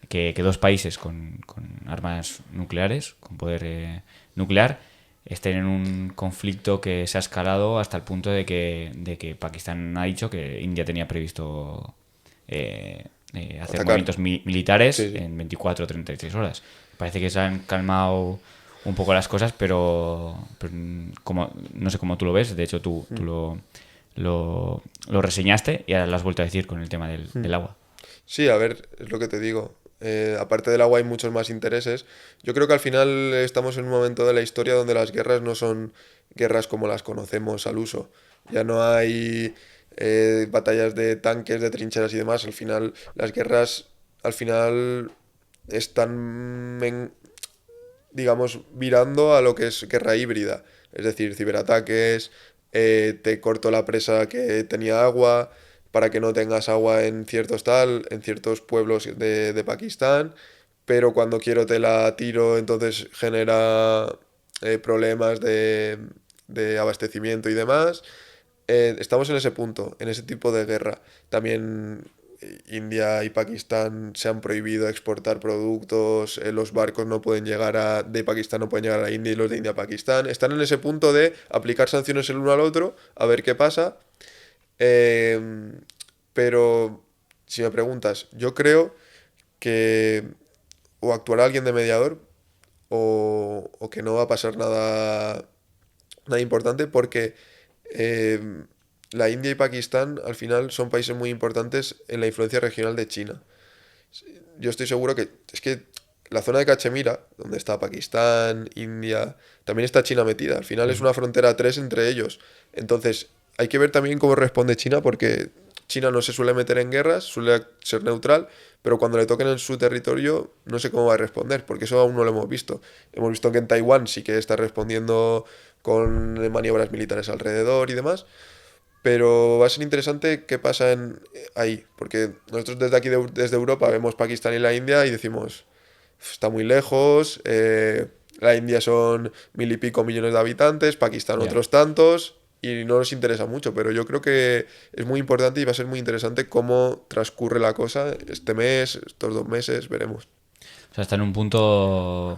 que dos países con armas nucleares, con poder nuclear, estén en un conflicto que se ha escalado hasta el punto de que Pakistán ha dicho que India tenía previsto hacer Atacar. movimientos militares Sí, sí. en 24 o 36 horas. Parece que se han calmado un poco las cosas, pero como, no sé cómo tú lo ves. De hecho, tú lo reseñaste y ahora lo has vuelto a decir con el tema del agua. Sí, a ver, es lo que te digo. aparte del agua hay muchos más intereses. Yo creo que al final estamos en un momento de la historia donde las guerras no son guerras como las conocemos al uso. Ya no hay batallas de tanques, de trincheras y demás. Al final, las guerras, al final están, digamos, virando a lo que es guerra híbrida. Es decir, ciberataques, te corto la presa que tenía agua para que no tengas agua en ciertos tal, en ciertos pueblos de Pakistán, pero cuando quiero te la tiro, entonces genera problemas de abastecimiento y demás. Estamos en ese punto, en ese tipo de guerra. También India y Pakistán se han prohibido exportar productos, los barcos no pueden llegar de Pakistán no pueden llegar a la India y los de India a Pakistán. Están en ese punto de aplicar sanciones el uno al otro, a ver qué pasa. Eh, pero si me preguntas, yo creo que o actuará alguien de mediador o que no va a pasar nada importante porque eh, la India y Pakistán al final son países muy importantes en la influencia regional de China. Yo estoy seguro que es que la zona de Cachemira, donde está Pakistán, India, también está China metida. Al final es una frontera 3 entre ellos. Entonces, hay que ver también cómo responde China, porque China no se suele meter en guerras, suele ser neutral, pero cuando le toquen en su territorio, no sé cómo va a responder, porque eso aún no lo hemos visto. Hemos visto que en Taiwán sí que está respondiendo con maniobras militares alrededor y demás, pero va a ser interesante qué pasa ahí, porque nosotros desde aquí, desde Europa, vemos Pakistán y la India y decimos, está muy lejos, la India son 1.000 y pico millones de habitantes, Pakistán Ya. otros tantos, y no nos interesa mucho, pero yo creo que es muy importante y va a ser muy interesante cómo transcurre la cosa este mes, estos 2 meses, veremos. O sea, está en un punto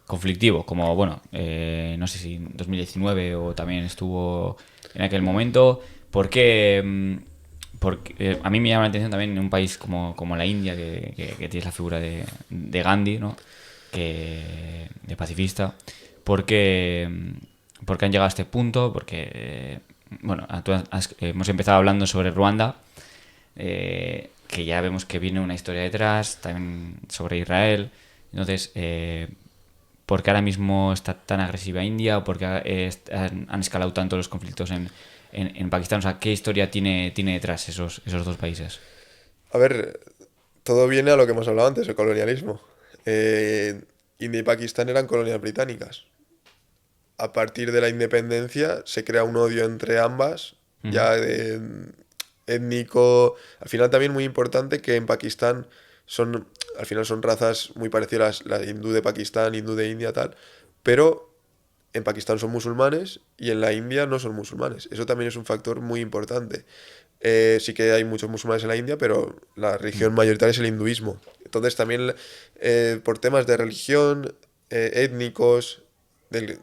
conflictivo, como, bueno, no sé si en 2019 o también estuvo en aquel momento. Porque, porque a mí me llama la atención también en un país como la India, que tienes la figura de Gandhi, ¿no? De pacifista, porque, porque han llegado a este punto, porque, bueno, hemos empezado hablando sobre Ruanda, que ya vemos que viene una historia detrás, también sobre Israel. Entonces, ¿por qué ahora mismo está tan agresiva India? ¿Por qué han escalado tanto los conflictos en Pakistán? O sea, ¿qué historia tiene detrás esos dos países? A ver, todo viene a lo que hemos hablado antes, el colonialismo. Eh, India y Pakistán eran colonias británicas. A partir de la independencia se crea un odio entre ambas, Ujú. ya étnico. Al final también muy importante que en Pakistán al final son razas muy parecidas, la hindú de Pakistán, hindú de India, tal, pero en Pakistán son musulmanes y en la India no son musulmanes. Eso también es un factor muy importante. Sí que hay muchos musulmanes en la India, pero la religión mayoritaria es el hinduismo. Entonces también por temas de religión, étnicos, del,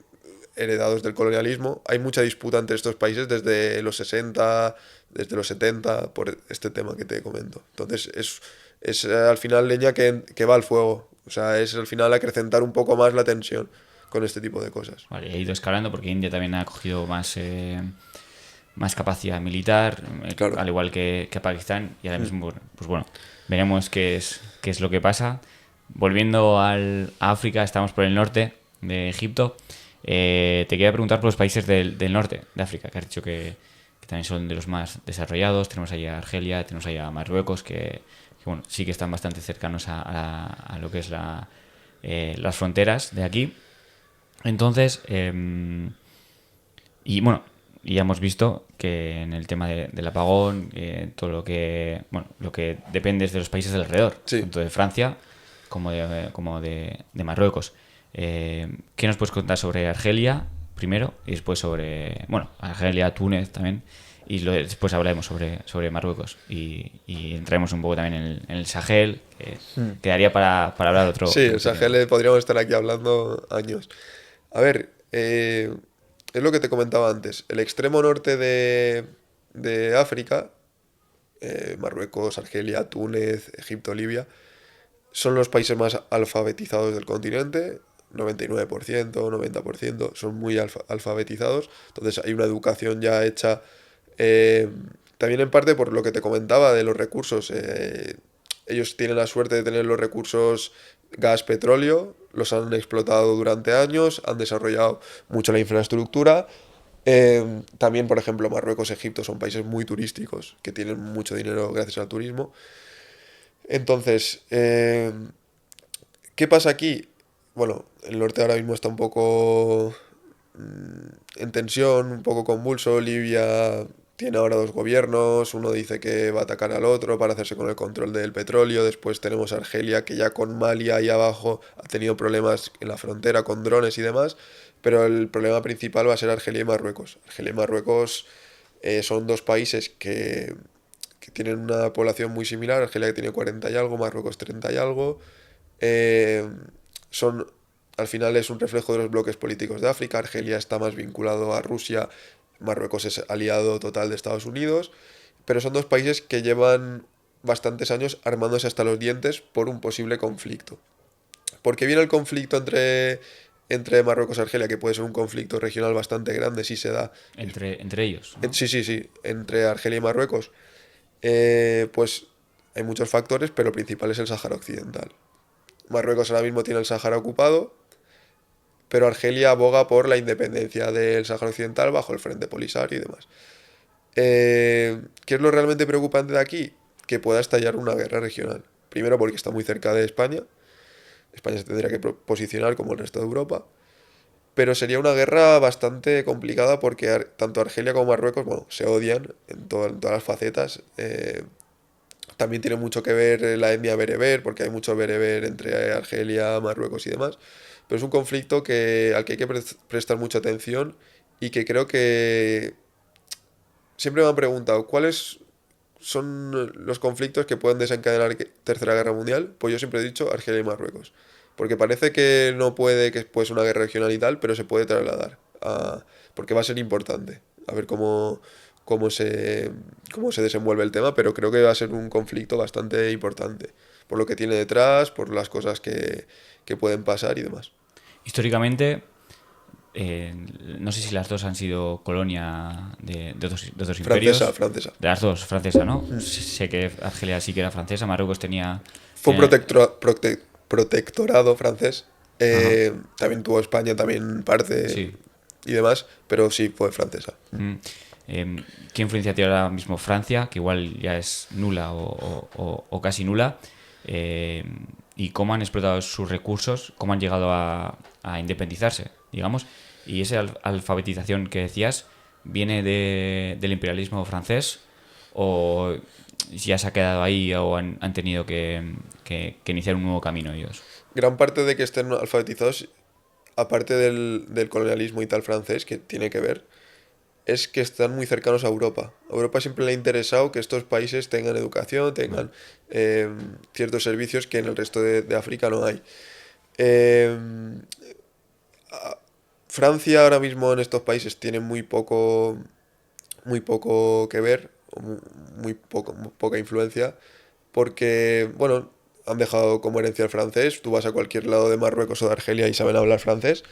heredados del colonialismo, hay mucha disputa entre estos países desde los 60, desde los 70, por este tema que te comento. Entonces es al final leña que va al fuego. O sea, es al final acrecentar un poco más la tensión con este tipo de cosas. Vale, ha ido escalando porque India también ha cogido más capacidad militar, Claro. al igual que Pakistán. Y ahora mismo, bueno, pues bueno, veremos qué es lo que pasa. Volviendo a África, estamos por el norte de Egipto. Te quería preguntar por los países del norte de África, que has dicho que también son de los más desarrollados. Tenemos ahí a Argelia, tenemos ahí a Marruecos, que, bueno, sí que están bastante cercanos a lo que es las fronteras de aquí. Entonces, y bueno, y ya hemos visto que en el tema del apagón, todo lo que depende es de los países alrededor, Sí. tanto de Francia como de Marruecos. ¿Qué nos puedes contar sobre Argelia primero y después sobre, bueno, Argelia, Túnez también? Y después hablaremos sobre Marruecos y entraremos un poco también en el Sahel, que quedaría para hablar Sí, otro el tiempo. Sahel podríamos estar aquí hablando años. A ver, es lo que te comentaba antes. El extremo norte de África, Marruecos, Argelia, Túnez, Egipto, Libia, son los países más alfabetizados del continente. 99%, 90%, son muy alfabetizados. Entonces hay una educación ya hecha. eh, También en parte por lo que te comentaba de los recursos. ellos tienen la suerte de tener los recursos gas, petróleo, los han explotado durante años, han desarrollado mucho la infraestructura. También, por ejemplo, Marruecos, Egipto son países muy turísticos, que tienen mucho dinero gracias al turismo. Entonces, ¿qué pasa aquí? Bueno, el norte ahora mismo está un poco en tensión, un poco convulso. Libia tiene ahora dos gobiernos, uno dice que va a atacar al otro para hacerse con el control del petróleo. Después tenemos Argelia, que ya con Mali ahí abajo ha tenido problemas en la frontera con drones y demás. Pero el problema principal va a ser Argelia y Marruecos. Argelia y Marruecos son dos países que tienen una población muy similar. Argelia que tiene 40 y algo, Marruecos 30 y algo. Eh, son, al final es un reflejo de los bloques políticos de África. Argelia está más vinculado a Rusia, Marruecos es aliado total de Estados Unidos, pero son dos países que llevan bastantes años armándose hasta los dientes por un posible conflicto. ¿Por qué viene el conflicto entre Marruecos y Argelia? Que puede ser un conflicto regional bastante grande si se da. Entre ellos, ¿no? Sí, sí, sí, entre Argelia y Marruecos. Pues hay muchos factores, pero el principal es el Sáhara Occidental. Marruecos ahora mismo tiene el Sáhara ocupado, pero Argelia aboga por la independencia del Sáhara Occidental bajo el Frente Polisario y demás. ¿Qué es lo realmente preocupante de aquí? Que pueda estallar una guerra regional. Primero porque está muy cerca de España. España se tendría que posicionar como el resto de Europa. Pero sería una guerra bastante complicada porque tanto Argelia como Marruecos, bueno, se odian en todas las facetas. También tiene mucho que ver la etnia bereber, porque hay mucho bereber entre Argelia, Marruecos y demás. Pero es un conflicto al que hay que prestar mucha atención y que creo que siempre me han preguntado cuáles son los conflictos que pueden desencadenar Tercera Guerra Mundial. Pues yo siempre he dicho Argelia y Marruecos. Porque parece que no puede, que puede ser una guerra regional y tal, pero se puede trasladar. Porque va a ser importante. A ver cómo se desenvuelve el tema, pero creo que va a ser un conflicto bastante importante. Por lo que tiene detrás, por las cosas que pueden pasar y demás. Históricamente, no sé si las dos han sido colonia de otros Francesa, imperios. francesa. De las dos, francesa, ¿no? Sé que Argelia sí que era francesa, Marruecos Fue un tenía- protectorado francés. Ajá, También tuvo España, también parte sí. y demás, pero sí fue francesa. Mm. ¿Qué influencia tiene ahora mismo Francia, que igual ya es nula o casi nula? Eh, ¿Y cómo han explotado sus recursos? ¿Cómo han llegado a independizarse, digamos? Y esa alfabetización que decías, ¿viene del imperialismo francés o ya se ha quedado ahí o han tenido que iniciar un nuevo camino ellos? Gran parte de que estén alfabetizados, aparte del colonialismo y tal francés, que tiene que ver, es que están muy cercanos a Europa. A Europa siempre le ha interesado que estos países tengan educación, tengan eh, ciertos servicios que en el resto de África no hay. Eh, Francia ahora mismo en estos países tiene muy poco que ver, o muy poca influencia, porque, bueno, han dejado como herencia el francés. Tú vas a cualquier lado de Marruecos o de Argelia y saben hablar francés.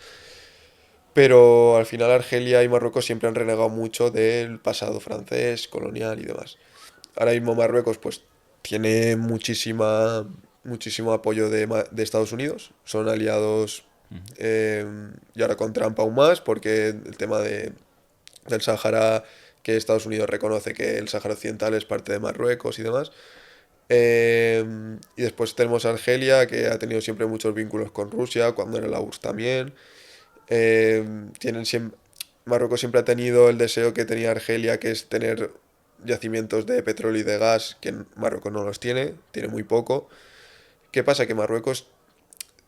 Pero al final Argelia y Marruecos siempre han renegado mucho del pasado francés, colonial y demás. Ahora mismo Marruecos pues tiene muchísimo apoyo de Estados Unidos. Son aliados eh, y ahora con Trump aún más porque el tema del Sáhara, que Estados Unidos reconoce que el Sáhara Occidental es parte de Marruecos y demás. Eh, y después tenemos Argelia, que ha tenido siempre muchos vínculos con Rusia, cuando era la URSS también. Eh, tienen siempre, Marruecos siempre ha tenido el deseo que tenía Argelia, que es tener yacimientos de petróleo y de gas, que Marruecos no los tiene muy poco. ¿Qué pasa? Que Marruecos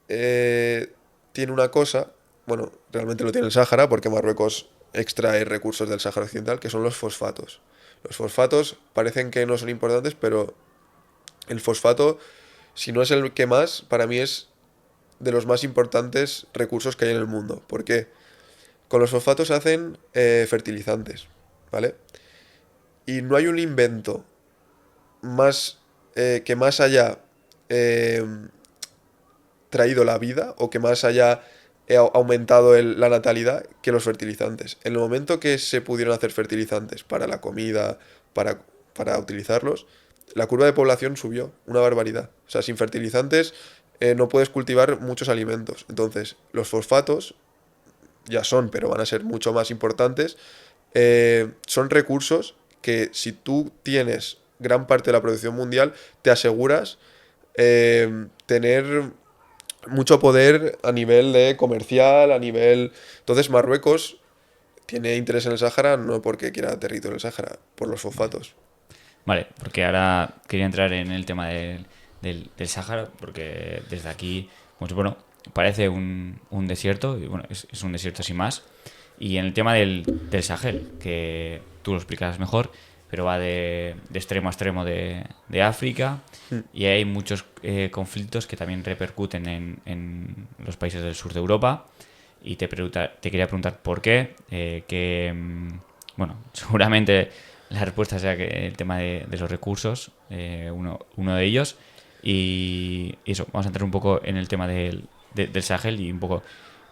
eh, tiene una cosa, bueno, realmente lo tiene el Sáhara, porque Marruecos extrae recursos del Sáhara Occidental, que son los fosfatos. Los fosfatos parecen que no son importantes, pero el fosfato, si no es el que más, para mí es de los más importantes recursos que hay en el mundo. ¿Por qué? Con los fosfatos se hacen fertilizantes, ¿vale? Y no hay un invento más que más haya eh, traído la vida o que más haya aumentado la natalidad que los fertilizantes. En el momento que se pudieron hacer fertilizantes para la comida, para, para utilizarlos, la curva de población subió, una barbaridad. O sea, sin fertilizantes no puedes cultivar muchos alimentos. Entonces, los fosfatos ya son, pero van a ser mucho más importantes. Son recursos que si tú tienes gran parte de la producción mundial, te aseguras tener mucho poder a nivel de comercial, a nivel... Entonces Marruecos tiene interés en el Sáhara no porque quiera territorio en el Sáhara, por los fosfatos. Vale, porque ahora quería entrar en el tema del Sáhara, porque desde aquí, pues bueno, parece un desierto, y bueno, es un desierto sin más. Y en el tema del Sahel, que tú lo explicas mejor, pero va de extremo a extremo de África, y hay muchos conflictos que también repercuten en los países del sur de Europa. Y te quería preguntar por qué, bueno, seguramente la respuesta sea que el tema de los recursos, uno de ellos. Y eso, vamos a entrar un poco en el tema del Sahel y un poco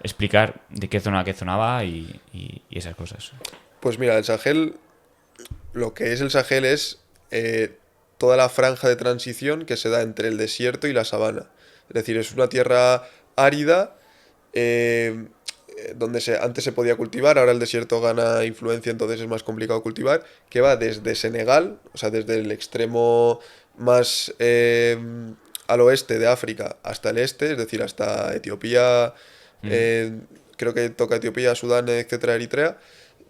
explicar de qué zona a qué zona va y esas cosas. Pues mira, el Sahel, lo que es el Sahel es toda la franja de transición que se da entre el desierto y la sabana. Es decir, es una tierra árida eh, donde antes se podía cultivar, ahora el desierto gana influencia, entonces es más complicado cultivar, que va desde Senegal, o sea, desde el extremo más al oeste de África hasta el este, es decir, hasta Etiopía, Ujú. eh, creo que toca Etiopía, Sudán, etcétera, Eritrea.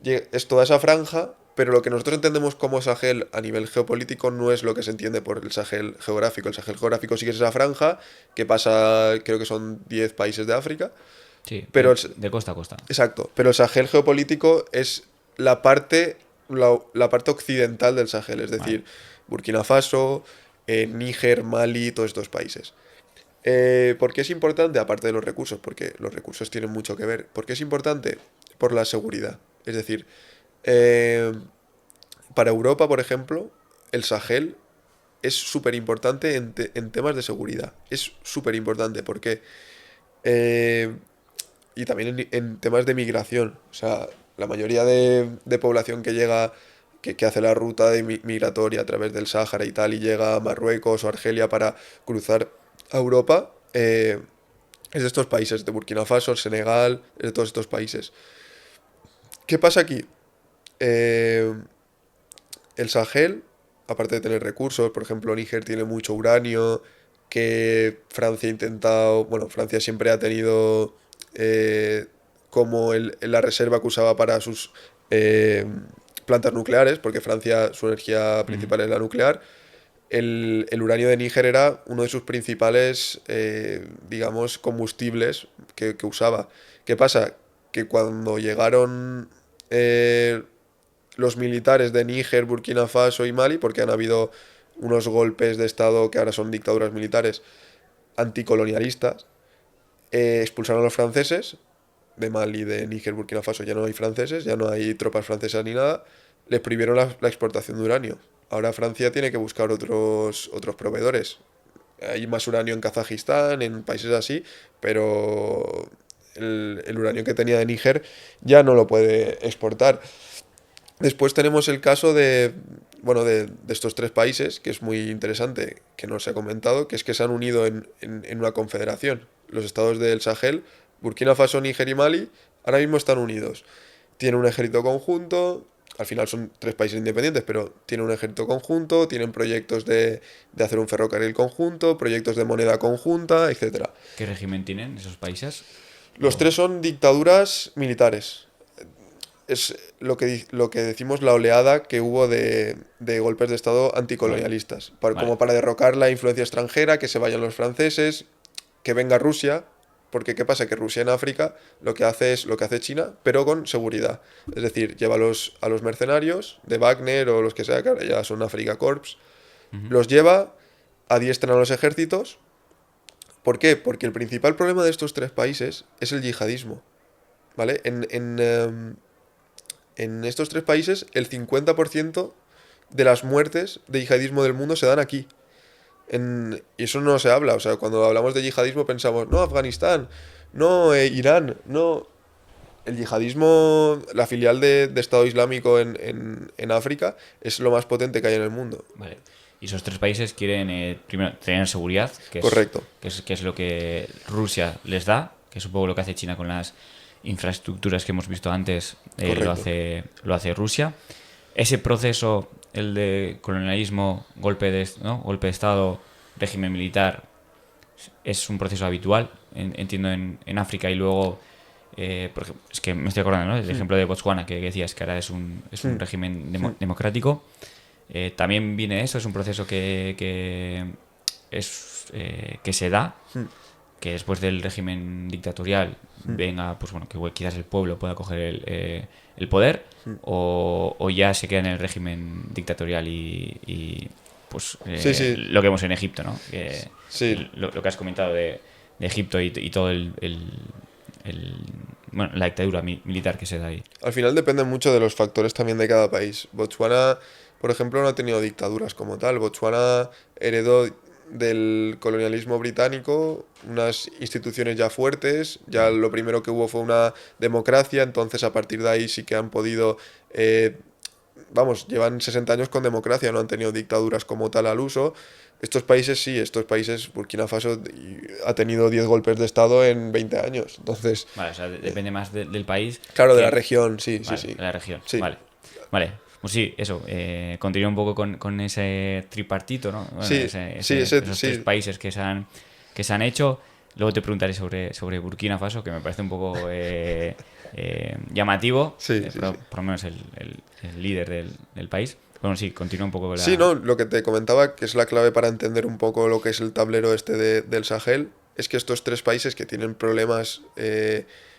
Es toda esa franja, pero lo que nosotros entendemos como Sahel a nivel geopolítico no es lo que se entiende por el Sahel geográfico. El Sahel geográfico sí que es esa franja que pasa, creo que son 10 países de África, Sí, pero de costa a costa. exacto, pero el Sahel geopolítico es la parte occidental del Sahel, es Vale. decir, Burkina Faso, Níger, Mali, todos estos países. ¿Por qué es importante? Aparte de los recursos, porque los recursos tienen mucho que ver. ¿Por qué es importante? Por la seguridad. Es decir, eh, para Europa, por ejemplo, el Sahel es súper importante en temas de seguridad. Es súper importante porque... eh, y también en temas de migración. O sea, la mayoría de población que llega, que hace la ruta migratoria a través del Sáhara y tal, y llega a Marruecos o Argelia para cruzar a Europa, es de estos países, de Burkina Faso, Senegal, es de todos estos países. ¿Qué pasa aquí? Eh, el Sahel, aparte de tener recursos, por ejemplo, Níger tiene mucho uranio, que Francia ha intentado, bueno, Francia siempre ha tenido eh, como la reserva que usaba para sus eh, plantas nucleares, porque Francia su energía Ujú. principal es la nuclear. El uranio de Níger era uno de sus principales, digamos, combustibles que usaba. ¿Qué pasa? Que cuando llegaron los militares de Níger, Burkina Faso y Mali, porque han habido unos golpes de Estado que ahora son dictaduras militares anticolonialistas, expulsaron a los franceses de Mali, de Níger, Burkina Faso, ya no hay franceses, ya no hay tropas francesas ni nada, les prohibieron la exportación de uranio. Ahora Francia tiene que buscar otros proveedores. Hay más uranio en Kazajistán, en países así, pero el uranio que tenía de Níger ya no lo puede exportar. Después tenemos el caso de, bueno, de estos tres países, que es muy interesante, que no se ha comentado, que es que se han unido en una confederación. Los estados del Sahel, Burkina Faso, Níger y Mali, ahora mismo están unidos. Tienen un ejército conjunto, al final son tres países independientes, pero tienen un ejército conjunto, tienen proyectos de hacer un ferrocarril conjunto, proyectos de moneda conjunta, etcétera. ¿Qué régimen tienen esos países? Los O- tres son dictaduras militares. Es lo que decimos la oleada que hubo de golpes de Estado Vale, anticolonialistas, vale. como para derrocar la influencia extranjera, que se vayan los franceses, que venga Rusia, porque ¿qué pasa? Que Rusia en África lo que hace es lo que hace China, pero con seguridad. Es decir, lleva a los mercenarios de Wagner o los que sea, que ahora ya son Africa Corps, Ujú. los lleva, adiestran a los ejércitos. ¿Por qué? Porque el principal problema de estos tres países es el yihadismo. ¿Vale? En estos tres países, el 50% de las muertes de yihadismo del mundo se dan aquí. Y eso no se habla. O sea, cuando hablamos de yihadismo pensamos, no, Afganistán, no, Irán, no. El yihadismo, la filial de Estado Islámico en África, es lo más potente que hay en el mundo. Vale. Y esos tres países quieren, primero, tener seguridad, Correcto. que es lo que Rusia les da, que es un poco lo que hace China con las infraestructuras que hemos visto antes, Correcto. lo hace Rusia. Ese proceso, el de colonialismo, ¿no? Golpe de Estado, régimen militar, es un proceso habitual, entiendo, en África. Y luego, es que me estoy acordando, ¿no? El ejemplo de Botswana, que decías que ahora es un régimen democrático. También viene eso, es un proceso que se da, que después del régimen dictatorial venga, pues bueno, que quizás el pueblo pueda coger el poder, o ya se queda en el régimen dictatorial pues Sí, sí, lo que vemos en Egipto, ¿no? sí. Lo que has comentado de Egipto y todo bueno, la dictadura militar que se da ahí. Al final depende mucho de los factores también de cada país. Botswana, por ejemplo, no ha tenido dictaduras como tal. Botswana heredó del colonialismo británico unas instituciones ya fuertes. Ya lo primero que hubo fue una democracia, entonces a partir de ahí sí que han podido... vamos, llevan 60 años con democracia, no han tenido dictaduras como tal al uso. Estos países sí, estos países, Burkina Faso ha tenido 10 golpes de Estado en 20 años. Entonces, Vale, o sea, depende más del país claro, de la que... región, sí, sí, Vale, sí. de la región. Sí, Vale. Vale. Pues sí, eso. Continúa un poco con ese tripartito, ¿no? Bueno, sí, sí, ese, esos tres sí, países que se han hecho. Luego te preguntaré sobre Burkina Faso, que me parece un poco llamativo, sí, sí, sí. por lo menos el líder del país. Bueno, sí, continúa un poco con Sí, la... no, lo que te comentaba, que es la clave para entender un poco lo que es el tablero este del Sahel, es que estos tres países que tienen problemas,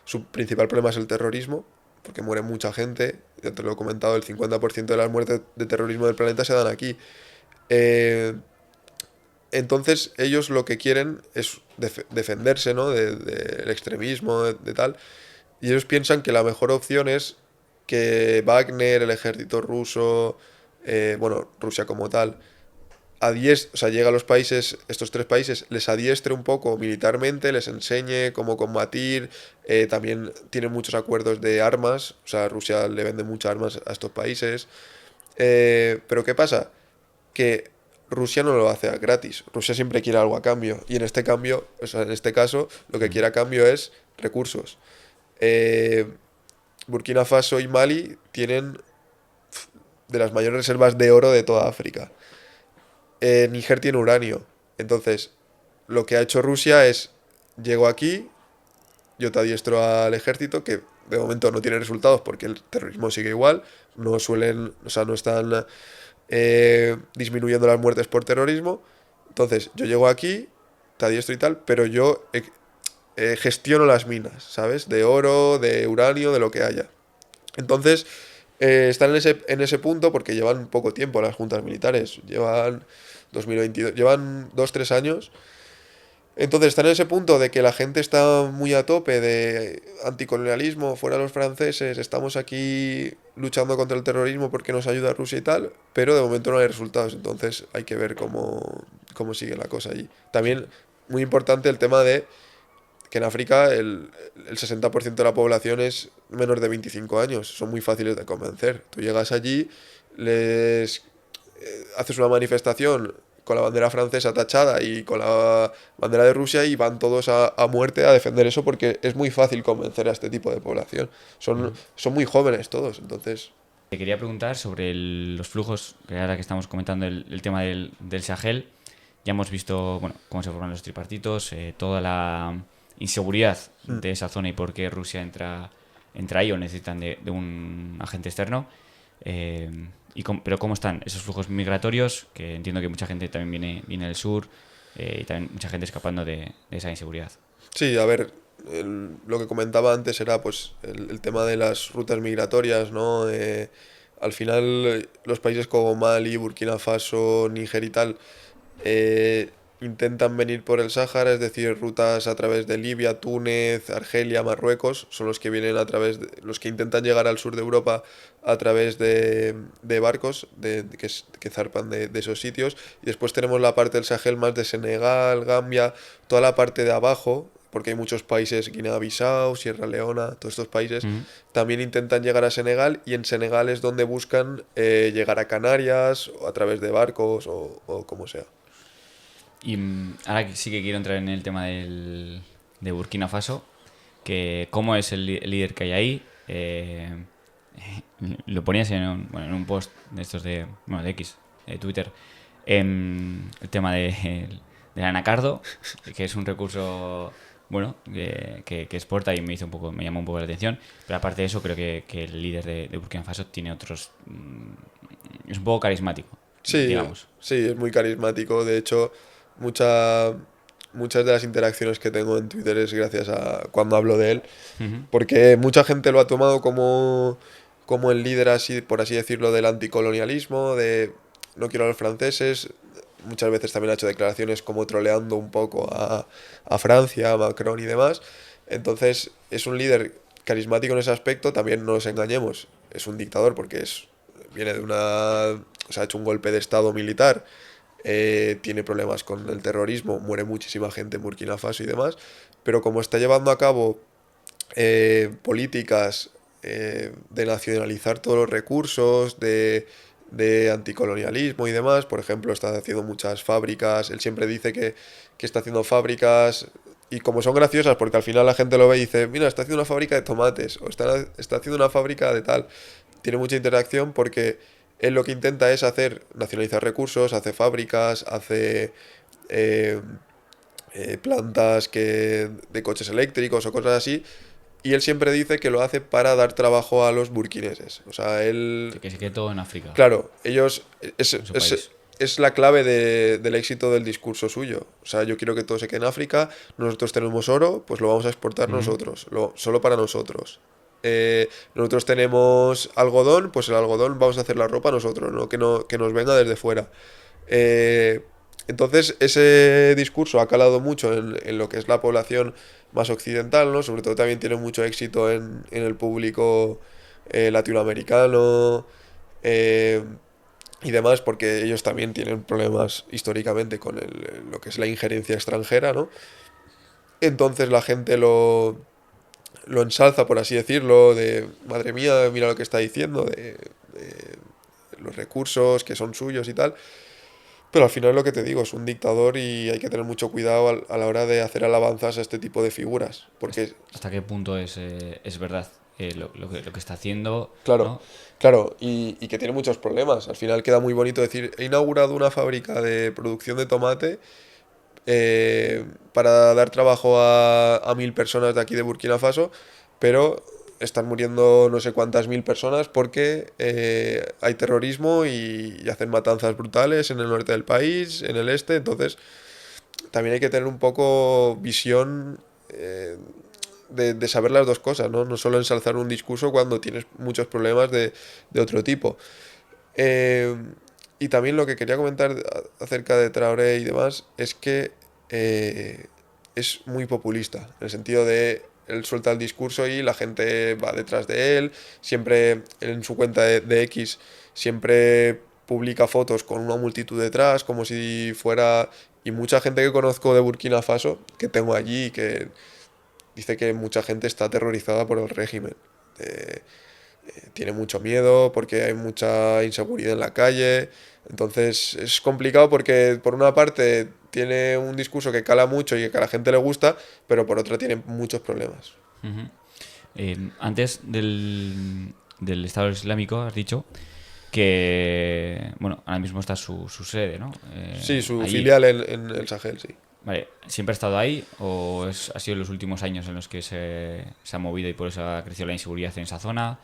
su principal problema es el terrorismo, porque muere mucha gente, ya te lo he comentado, el 50% de las muertes de terrorismo del planeta se dan aquí. Eh, entonces ellos lo que quieren es defenderse, ¿no? Del extremismo, de tal, y ellos piensan que la mejor opción es que Wagner, el ejército ruso, bueno, Rusia como tal, o sea, llega a los países, estos tres países, les adiestre un poco militarmente, les enseñe cómo combatir, también tienen muchos acuerdos de armas, o sea, Rusia le vende muchas armas a estos países, pero ¿qué pasa? Que Rusia no lo hace gratis, Rusia siempre quiere algo a cambio, y en este cambio, o sea, en este caso, lo que quiere a cambio es recursos. Eh, Burkina Faso y Mali tienen de las mayores reservas de oro de toda África. Níger tiene uranio. Entonces, lo que ha hecho Rusia es, llego aquí, yo te adiestro al ejército, que de momento no tiene resultados porque el terrorismo sigue igual, no suelen, o sea, no están disminuyendo las muertes por terrorismo. Entonces, yo llego aquí, te adiestro y tal, pero yo gestiono las minas, ¿sabes? De oro, de uranio, de lo que haya. Entonces, están en ese punto porque llevan poco tiempo las juntas militares. Llevan 2022, llevan 2 3 años. Entonces están en ese punto de que la gente está muy a tope de anticolonialismo, fuera los franceses, estamos aquí luchando contra el terrorismo porque nos ayuda Rusia y tal, pero de momento no hay resultados, entonces hay que ver cómo sigue la cosa allí. También muy importante el tema de que en África el 60% de la población es menor de 25 años, son muy fáciles de convencer. Tú llegas allí, les haces una manifestación con la bandera francesa tachada y con la bandera de Rusia y van todos a muerte a defender eso porque es muy fácil convencer a este tipo de población. Son muy jóvenes todos, entonces... Te quería preguntar sobre los flujos, que ahora que estamos comentando el tema del Sahel. Ya hemos visto, bueno, cómo se forman los tripartitos, toda la inseguridad de esa zona y por qué Rusia entra ahí o necesitan de un agente externo. Pero ¿cómo están esos flujos migratorios? Que entiendo que mucha gente también viene del sur, y también mucha gente escapando de esa inseguridad. Sí, a ver, lo que comentaba antes era pues el tema de las rutas migratorias, ¿no? Al final los países como Mali, Burkina Faso, Níger y tal intentan venir por el Sáhara, es decir, rutas a través de Libia, Túnez, Argelia, Marruecos, son los que vienen a través los que intentan llegar al sur de Europa a través de barcos que zarpan de esos sitios. Y después tenemos la parte del Sahel más de Senegal, Gambia, toda la parte de abajo, porque hay muchos países, Guinea-Bissau, Sierra Leona, todos estos países, Ujú. también intentan llegar a Senegal y en Senegal es donde buscan llegar a Canarias o a través de barcos o como sea. Y ahora sí que quiero entrar en el tema de Burkina Faso, que cómo es el líder que hay ahí. Lo ponías bueno, en un post de estos bueno, de X, de Twitter, el tema del anacardo, que es un recurso bueno que exporta y me llama un poco la atención. Pero aparte de eso, creo que el líder de Burkina Faso tiene otros. Es un poco carismático, Sí, digamos. sí, es muy carismático. De hecho, mucha, muchas de las interacciones que tengo en Twitter es gracias a cuando hablo de él, Ujú, porque mucha gente lo ha tomado como el líder, así, por así decirlo, del anticolonialismo, de no quiero a los franceses. Muchas veces también ha hecho declaraciones como troleando un poco a Francia, a Macron y demás. Entonces, es un líder carismático en ese aspecto, también no nos engañemos, es un dictador porque viene de una, o sea, ha hecho un golpe de estado militar, tiene problemas con el terrorismo, muere muchísima gente en Burkina Faso y demás, pero como está llevando a cabo políticas de nacionalizar todos los recursos, de anticolonialismo y demás. Por ejemplo, está haciendo muchas fábricas. Él siempre dice que está haciendo fábricas y como son graciosas, porque al final la gente lo ve y dice, mira, está haciendo una fábrica de tomates o está haciendo una fábrica de tal. Tiene mucha interacción porque él lo que intenta es nacionalizar recursos, hace fábricas, hace eh, plantas de coches eléctricos o cosas así, y él siempre dice que lo hace para dar trabajo a los burkineses. O sea, él, Que se quede todo en África, claro, ellos, en su país. es la clave del éxito del discurso suyo. O sea, yo quiero que todo se quede en África, nosotros tenemos oro, pues lo vamos a exportar Ujú. nosotros, solo para nosotros. Nosotros tenemos algodón, pues el algodón vamos a hacer la ropa nosotros, no, que nos venga desde fuera. Eh, entonces, ese discurso ha calado mucho en lo que es la población más occidental, ¿no? Sobre todo también tiene mucho éxito en el público latinoamericano eh, y demás, porque ellos también tienen problemas históricamente con lo que es la injerencia extranjera, ¿no? Entonces la gente lo ensalza, por así decirlo, de madre mía, mira lo que está diciendo, de los recursos que son suyos y tal. Pero al final lo que te digo, es un dictador y hay que tener mucho cuidado a la hora de hacer alabanzas a este tipo de figuras. Porque, ¿Hasta qué punto es verdad lo que está haciendo, claro, ¿no? claro, y que tiene muchos problemas. Al final queda muy bonito decir, he inaugurado una fábrica de producción de tomate para dar trabajo a 1000 personas de aquí de Burkina Faso, pero están muriendo no sé cuántas mil personas porque hay terrorismo y hacen matanzas brutales en el norte del país, en el este, entonces también hay que tener un poco visión de saber las dos cosas, ¿no? No solo ensalzar un discurso cuando tienes muchos problemas de otro tipo. Eh, y también lo que quería comentar acerca de Traoré y demás es que es muy populista, en el sentido de él suelta el discurso y la gente va detrás de él, siempre en su cuenta de X siempre publica fotos con una multitud detrás, como si fuera... Y mucha gente que conozco de Burkina Faso, que tengo allí, que dice que mucha gente está aterrorizada por el régimen. Eh, Tiene mucho miedo porque hay mucha inseguridad en la calle. Entonces es complicado porque por una parte tiene un discurso que cala mucho y que a la gente le gusta, pero por otra tiene muchos problemas. Ujú. Antes del Estado Islámico, has dicho que, bueno, ahora mismo está su sede, ¿no? Sí, su Allí. filial en el Sahel, sí. Vale, ¿siempre ha estado ahí o ha sido en los últimos años en los que se ha movido y por eso ha crecido la inseguridad en esa zona?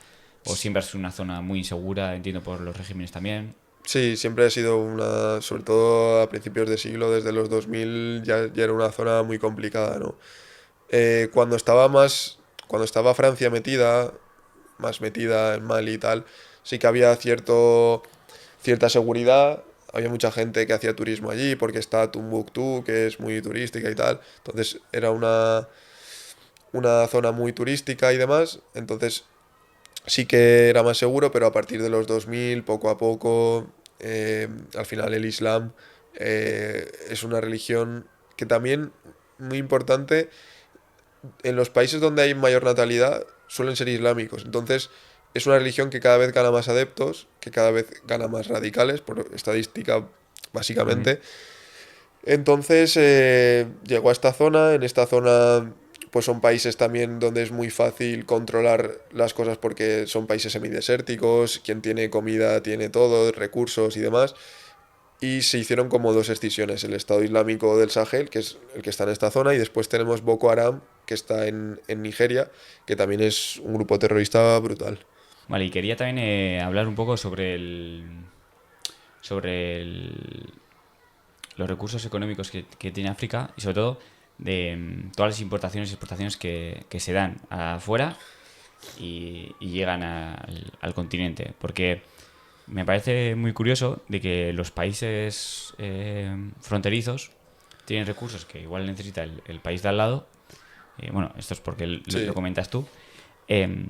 ¿O siempre ha sido una zona muy insegura, entiendo por los regímenes también? Sí, siempre ha sido una, sobre todo a principios de siglo, desde los 2000 ya era una zona muy complicada, ¿no? Cuando cuando estaba Francia metida, más metida en Mali y tal, sí que había cierta seguridad. Había mucha gente que hacía turismo allí porque está Tumbuktu, que es muy turística y tal. Entonces era una zona muy turística y demás. Entonces sí que era más seguro, pero a partir de los 2000 poco a poco, al final el Islam es una religión que también, muy importante, en los países donde hay mayor natalidad suelen ser islámicos. Entonces, es una religión que cada vez gana más adeptos, que cada vez gana más radicales, por estadística Ujú. básicamente. Entonces, llegó a esta zona. En esta zona, pues son países también donde es muy fácil controlar las cosas porque son países semidesérticos. Quien tiene comida tiene todo, recursos y demás. Y se hicieron como dos escisiones, el Estado Islámico del Sahel, que es el que está en esta zona, y después tenemos Boko Haram, que está en Nigeria, que también es un grupo terrorista brutal. Vale, y quería también hablar un poco sobre los recursos económicos que tiene África y sobre todo de todas las importaciones y exportaciones que se dan afuera y llegan al continente. Porque me parece muy curioso de que los países fronterizos tienen recursos que igual necesita el país de al lado. Bueno, esto es porque lo Sí, comentas tú. eh,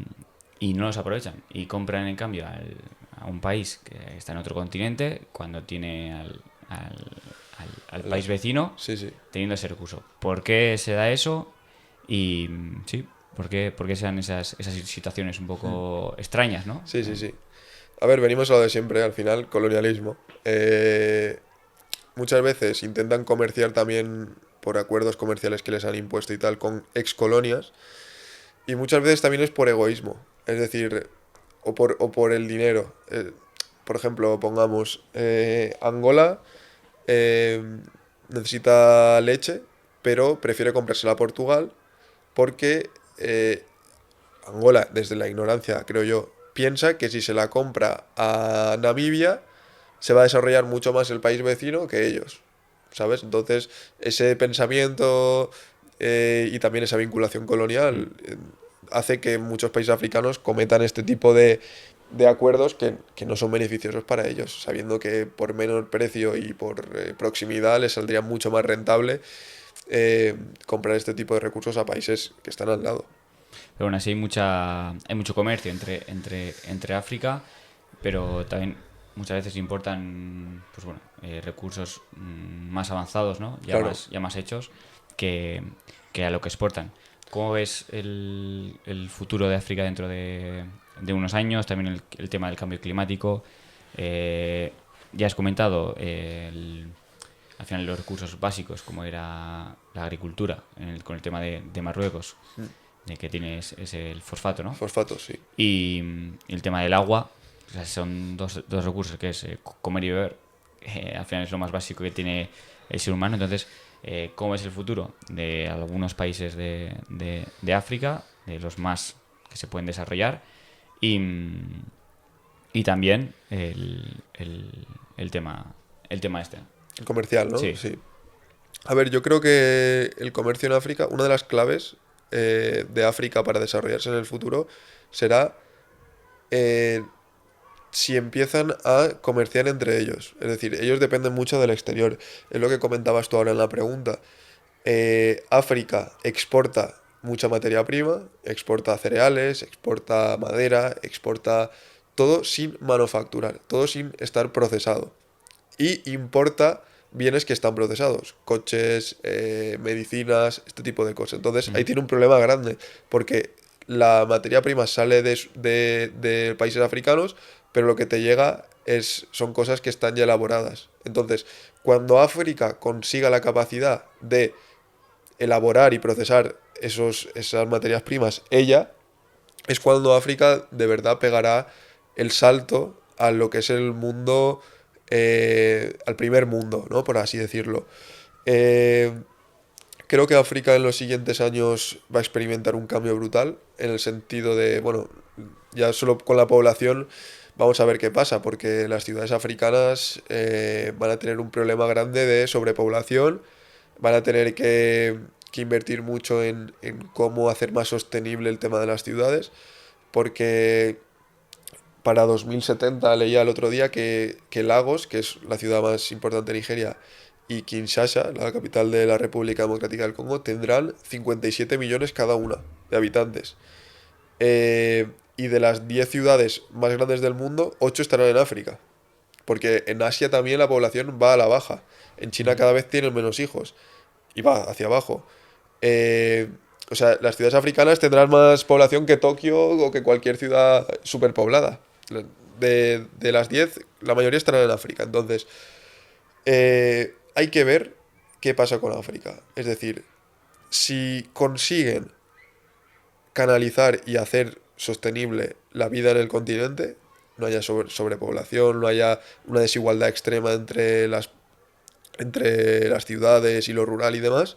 y no los aprovechan. Y compran en cambio a un país que está en otro continente cuando tiene al la- país vecino sí, sí. teniendo ese recurso. ¿Por qué se da eso? Y sí, por qué se dan esas situaciones un poco extrañas, ¿no? Sí, sí, sí. A ver, venimos a lo de siempre, al final, colonialismo. Muchas veces intentan comerciar también por acuerdos comerciales que les han impuesto y tal con excolonias. Y muchas veces también es por egoísmo. Es decir, o por el dinero. Por ejemplo, pongamos, Angola eh, necesita leche, pero prefiere comprársela a Portugal porque Angola, desde la ignorancia, creo yo, piensa que si se la compra a Namibia, se va a desarrollar mucho más el país vecino que ellos, ¿sabes? Entonces, ese pensamiento y también esa vinculación colonial hace que muchos países africanos cometan este tipo de acuerdos que no son beneficiosos para ellos, sabiendo que por menor precio y por proximidad les saldría mucho más rentable comprar este tipo de recursos a países que están al lado. Pero aún así hay mucho comercio entre África, pero también muchas veces importan pues bueno, recursos más avanzados, ¿no? Claro. Ya más hechos que, que a lo que exportan. ¿Cómo ves el futuro de África dentro de unos años? También el tema del cambio climático. Ya has comentado al final los recursos básicos, como era la agricultura, con el tema de Marruecos, de que tienes es el fosfato, ¿no? Fosfatos, sí. Y el tema del agua, o sea, son dos recursos que es comer y beber. Al final es lo más básico que tiene el ser humano. Entonces, ¿cómo es el futuro de algunos países de África, de los más que se pueden desarrollar? Y, y también el tema este. El comercial, ¿no? Sí. Sí. A ver, yo creo que el comercio en África, una de las claves de África para desarrollarse en el futuro será eh, si empiezan a comerciar entre ellos. Es decir, ellos dependen mucho del exterior. Es lo que comentabas tú ahora en la pregunta. África exporta mucha materia prima, exporta cereales, exporta madera, exporta todo sin manufacturar, todo sin estar procesado. Y importa bienes que están procesados, coches, medicinas, este tipo de cosas. Entonces ahí Ujú. tiene un problema grande, porque la materia prima sale de países africanos, pero lo que te llega son cosas que están ya elaboradas. Entonces, cuando África consiga la capacidad de elaborar y procesar esas materias primas, ella, es cuando África de verdad pegará el salto a lo que es el mundo, al primer mundo, ¿no? Por así decirlo. Eh, Creo que África en los siguientes años va a experimentar un cambio brutal, en el sentido de, bueno, ya solo con la población vamos a ver qué pasa, porque las ciudades africanas van a tener un problema grande de sobrepoblación, van a tener que invertir mucho en cómo hacer más sostenible el tema de las ciudades, porque para 2070 leía el otro día que Lagos, que es la ciudad más importante de Nigeria, y Kinshasa, la capital de la República Democrática del Congo, tendrán 57 millones cada una de habitantes. Y de las 10 ciudades más grandes del mundo, 8 estarán en África. Porque en Asia también la población va a la baja. En China cada vez tienen menos hijos y va hacia abajo. Eh, O sea, las ciudades africanas tendrán más población que Tokio o que cualquier ciudad superpoblada. De las 10 la mayoría estarán en África. Entonces, hay que ver qué pasa con África. Es decir, si consiguen canalizar y hacer sostenible la vida en el continente, no haya sobrepoblación, no haya una desigualdad extrema entre las ciudades y lo rural y demás,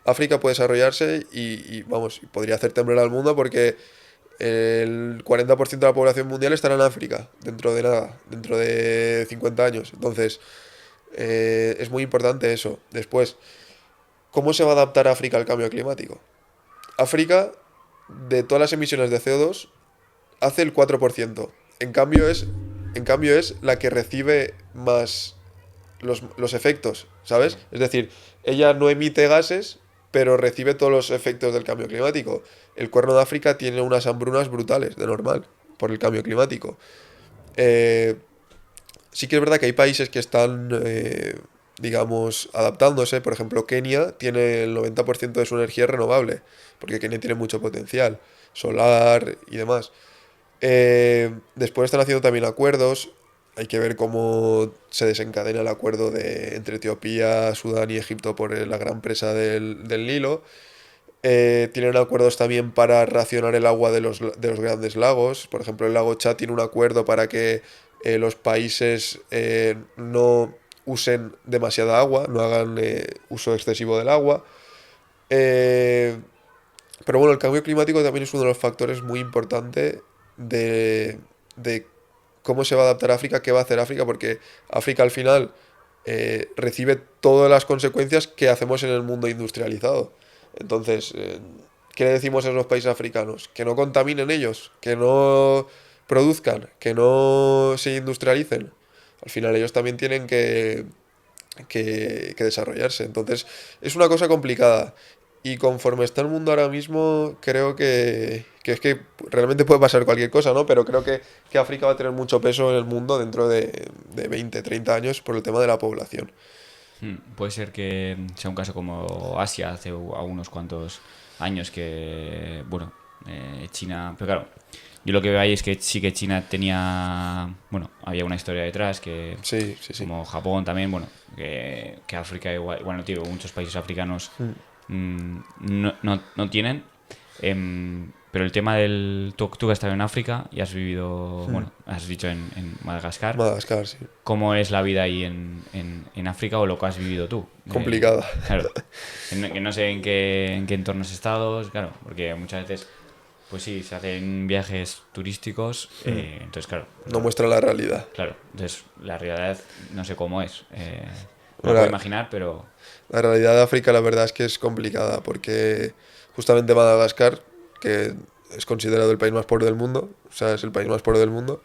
África puede desarrollarse vamos, podría hacer temblar al mundo porque el 40% de la población mundial estará en África dentro de nada, dentro de 50 años. Entonces, es muy importante eso. Después, ¿cómo se va a adaptar África al cambio climático? África, de todas las emisiones de CO2, hace el 4%. En cambio es la que recibe más los efectos, ¿sabes? Es decir, ella no emite gases, pero recibe todos los efectos del cambio climático. El Cuerno de África tiene unas hambrunas brutales, de normal, por el cambio climático. Eh, sí que es verdad que hay países que están, digamos, adaptándose. Por ejemplo, Kenia tiene el 90% de su energía renovable, porque Kenia tiene mucho potencial solar y demás. Después están haciendo también acuerdos. Hay que ver cómo se desencadena el acuerdo entre Etiopía, Sudán y Egipto por la gran presa del Nilo. Tienen acuerdos también para racionar el agua de los grandes lagos. Por ejemplo, el lago Chad tiene un acuerdo para que los países no usen demasiada agua, no hagan uso excesivo del agua. Eh, pero bueno, el cambio climático también es uno de los factores muy importantes de cómo se va a adaptar África, qué va a hacer África, porque África al final recibe todas las consecuencias que hacemos en el mundo industrializado. Entonces, ¿qué le decimos a los países africanos? Que no contaminen ellos, que no produzcan, que no se industrialicen. Al final ellos también tienen que desarrollarse. Entonces, es una cosa complicada. Y conforme está el mundo ahora mismo, creo que es que realmente puede pasar cualquier cosa, ¿no? Pero creo que África va a tener mucho peso en el mundo dentro de 20 30 años por el tema de la población. Puede ser que sea un caso como Asia hace unos cuantos años que, bueno, China... Pero claro, yo lo que veo ahí es que sí que China tenía... Bueno, había una historia detrás que... Sí, sí, sí. Como Japón también, bueno, que África igual, bueno, tío, muchos países africanos no tienen. Pero el tema del... Tú que has estado en África y has vivido, bueno, has dicho en Madagascar. Madagascar, sí. ¿Cómo es la vida ahí en África o lo que has vivido tú? Complicada. Claro, que no sé en qué entornos has estado, claro, porque muchas veces, pues sí, se hacen viajes turísticos, entonces, claro, No muestra la realidad. claro, entonces la realidad no sé cómo es. Me lo Ahora, puedo imaginar, pero... la realidad de África la verdad es que es complicada porque justamente Madagascar, que es considerado el país más pobre del mundo, o sea, es el país más pobre del mundo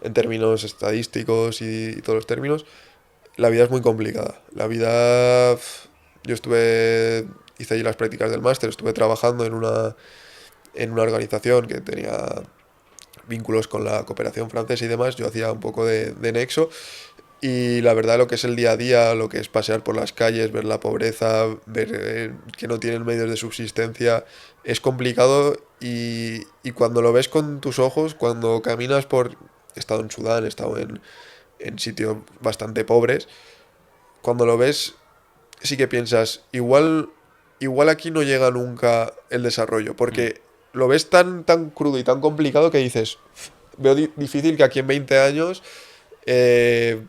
en términos estadísticos y todos los términos, la vida es muy complicada. Yo hice allí las prácticas del máster, estuve trabajando en una organización que tenía vínculos con la cooperación francesa y demás, yo hacía un poco de nexo. Y la verdad, lo que es el día a día, lo que es pasear por las calles, ver la pobreza, ver que no tienen medios de subsistencia, es complicado y cuando lo ves con tus ojos, cuando caminas por... He estado en Sudán, he estado en sitios bastante pobres, cuando lo ves, sí que piensas, igual aquí no llega nunca el desarrollo, porque lo ves tan crudo y tan complicado que dices, veo difícil que aquí en 20 años... eh,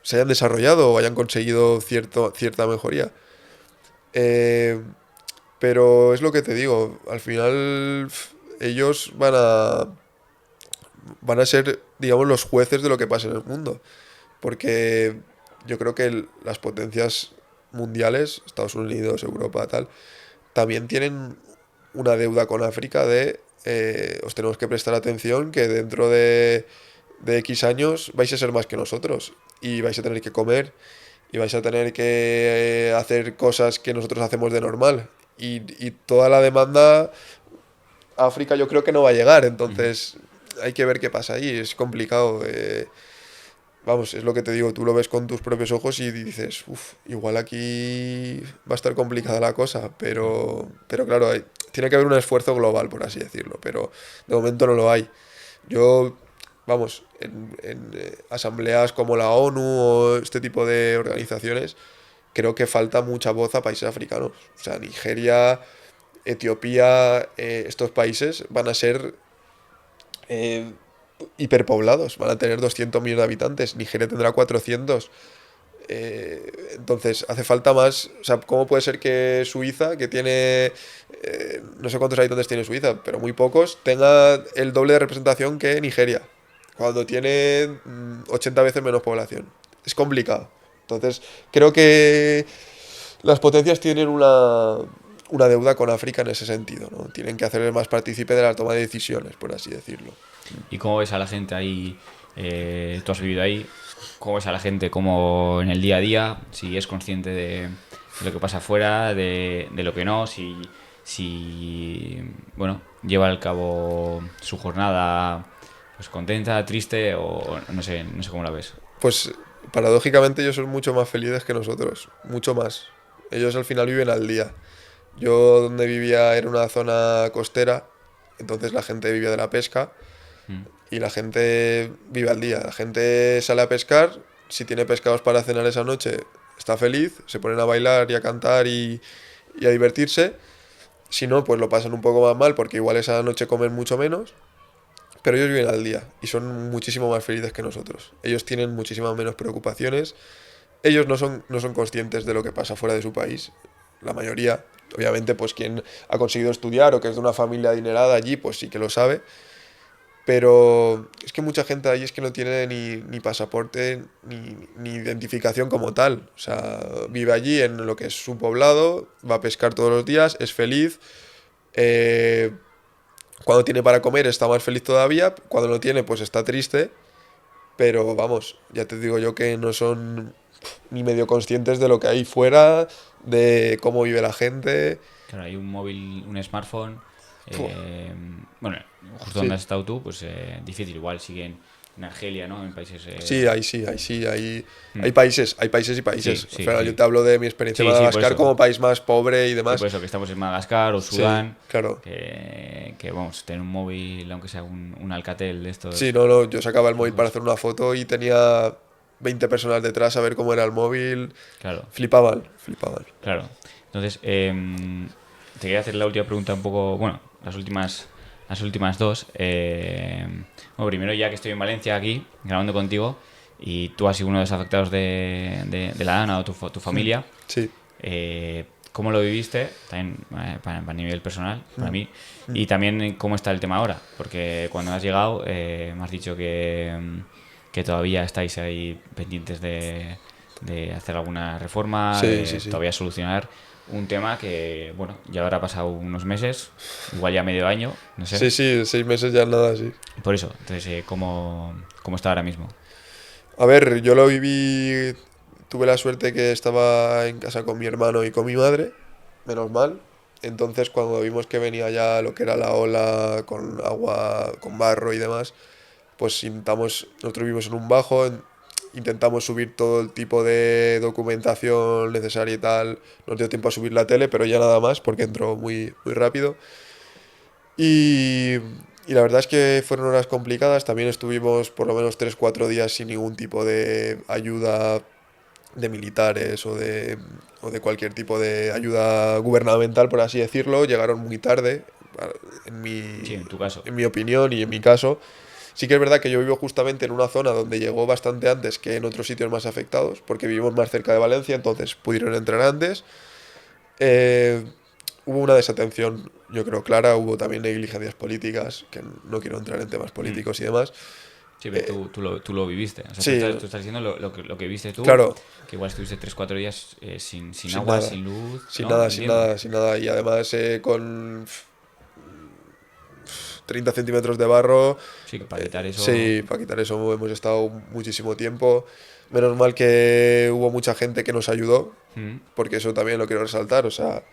se hayan desarrollado o hayan conseguido cierta mejoría. Eh, pero es lo que te digo, al final ellos van a ser, digamos, los jueces de lo que pasa en el mundo. Porque yo creo que las potencias mundiales, Estados Unidos, Europa, tal, también tienen una deuda con África os tenemos que prestar atención que dentro de X años vais a ser más que nosotros y vais a tener que comer y vais a tener que hacer cosas que nosotros hacemos de normal y toda la demanda a África yo creo que no va a llegar, entonces hay que ver qué pasa ahí, es complicado. vamos, es lo que te digo, tú lo ves con tus propios ojos y dices, uff, igual aquí va a estar complicada la cosa, pero claro, tiene que haber un esfuerzo global, por así decirlo, pero de momento no lo hay. Yo, vamos, en asambleas como la ONU o este tipo de organizaciones, creo que falta mucha voz a países africanos. O sea, Nigeria, Etiopía, estos países van a ser eh, hiperpoblados, van a tener 200 millones de habitantes, Nigeria tendrá 400. Entonces, hace falta más. O sea, ¿cómo puede ser que Suiza, que tiene. No sé cuántos habitantes tiene Suiza, pero muy pocos, tenga el doble de representación que Nigeria, cuando tiene 80 veces menos población? Es complicado. Entonces, creo que las potencias tienen una deuda con África en ese sentido, ¿no? Tienen que hacerle más partícipe de la toma de decisiones, por así decirlo. ¿Y cómo ves a la gente ahí? Tú has vivido ahí. ¿Cómo ves a la gente como en el día a día? Si es consciente de lo que pasa afuera, de lo que no, si bueno, lleva al cabo su jornada pues contenta, triste o no sé cómo la ves. Pues paradójicamente ellos son mucho más felices que nosotros, mucho más. Ellos al final viven al día. Yo donde vivía era una zona costera, entonces la gente vivía de la pesca Mm. y la gente vive al día. La gente sale a pescar, si tiene pescados para cenar esa noche, está feliz, se ponen a bailar y a cantar y a divertirse. Si no, pues lo pasan un poco más mal porque igual esa noche comen mucho menos. Pero ellos viven al día y son muchísimo más felices que nosotros. Ellos tienen muchísimas menos preocupaciones. Ellos no son conscientes de lo que pasa fuera de su país. La mayoría, obviamente, pues quien ha conseguido estudiar o que es de una familia adinerada allí, pues sí que lo sabe. Pero es que mucha gente allí es que no tiene ni pasaporte ni identificación como tal. O sea, vive allí en lo que es su poblado, va a pescar todos los días, es feliz. eh, Cuando tiene para comer está más feliz todavía, cuando no tiene pues está triste, pero vamos, ya te digo yo que no son ni medio conscientes de lo que hay fuera, de cómo vive la gente. Claro, hay un móvil, un smartphone. Puf, eh, bueno, justo donde sí, has estado tú, pues difícil. Igual siguen en Argelia, ¿no? En países. hay Mm, países y sí, países. Al sí, final yo sí. te hablo de mi experiencia en Sí, sí, por Madagascar eso. como país más pobre y Sí, por demás. eso que estamos en Madagascar o Sí, Sudán, claro. que vamos, tener un móvil, aunque sea un Alcatel de Sí, estos no, no, yo sacaba el móvil para fijos. hacer una foto y tenía 20 personas detrás a ver cómo era el móvil. Claro, Flipaban, flipaban. claro. Entonces, te quería hacer la última pregunta un poco, bueno, las últimas dos. Bueno, primero ya que estoy en Valencia aquí, grabando contigo, y tú has sido uno de los afectados de la DANA o tu familia, Sí. ¿cómo lo viviste? También para nivel personal, para mí. Y también cómo está el tema ahora, porque cuando has llegado me has dicho que todavía estáis ahí pendientes de hacer alguna reforma, Sí, sí, de sí. todavía solucionar un tema que, bueno, ya habrá pasado unos meses, igual ya medio año, no sé. Sí, sí, 6 meses ya nada, sí. Por eso, entonces, ¿cómo está ahora mismo? A ver, yo lo viví, tuve la suerte que estaba en casa con mi hermano y con mi madre, menos mal. Entonces cuando vimos que venía ya lo que era la ola con agua, con barro y demás, pues nosotros vivimos en un bajo, intentamos subir todo el tipo de documentación necesaria y tal. Nos dio tiempo a subir la tele, pero ya nada más porque entró muy rápido. Y, y la verdad es que fueron horas complicadas. También estuvimos por lo menos 3 4 días sin ningún tipo de ayuda de militares o de cualquier tipo de ayuda gubernamental, por así decirlo. Llegaron muy tarde, en Sí, en tu caso. en mi opinión y en mi caso. Sí que es verdad que yo vivo justamente en una zona donde llegó bastante antes que en otros sitios más afectados, porque vivimos más cerca de Valencia, entonces pudieron entrar antes. Eh, Hubo una desatención, yo creo, clara, hubo también negligencias políticas, que no quiero entrar en temas Mm. políticos y demás. Sí, pero tú lo viviste. O sea, Sí, tú estás diciendo lo que viste tú, claro, que igual estuviste 3 4 días sin sin agua, nada, sin luz, sin ¿no? nada, sin Entiendo. nada, sin nada. Y además con 30 centímetros de barro, Sí, que para quitar eso. sí, para quitar eso hemos estado muchísimo tiempo. Menos mal que hubo mucha gente que nos ayudó, Mm. porque eso también lo quiero resaltar. O sea,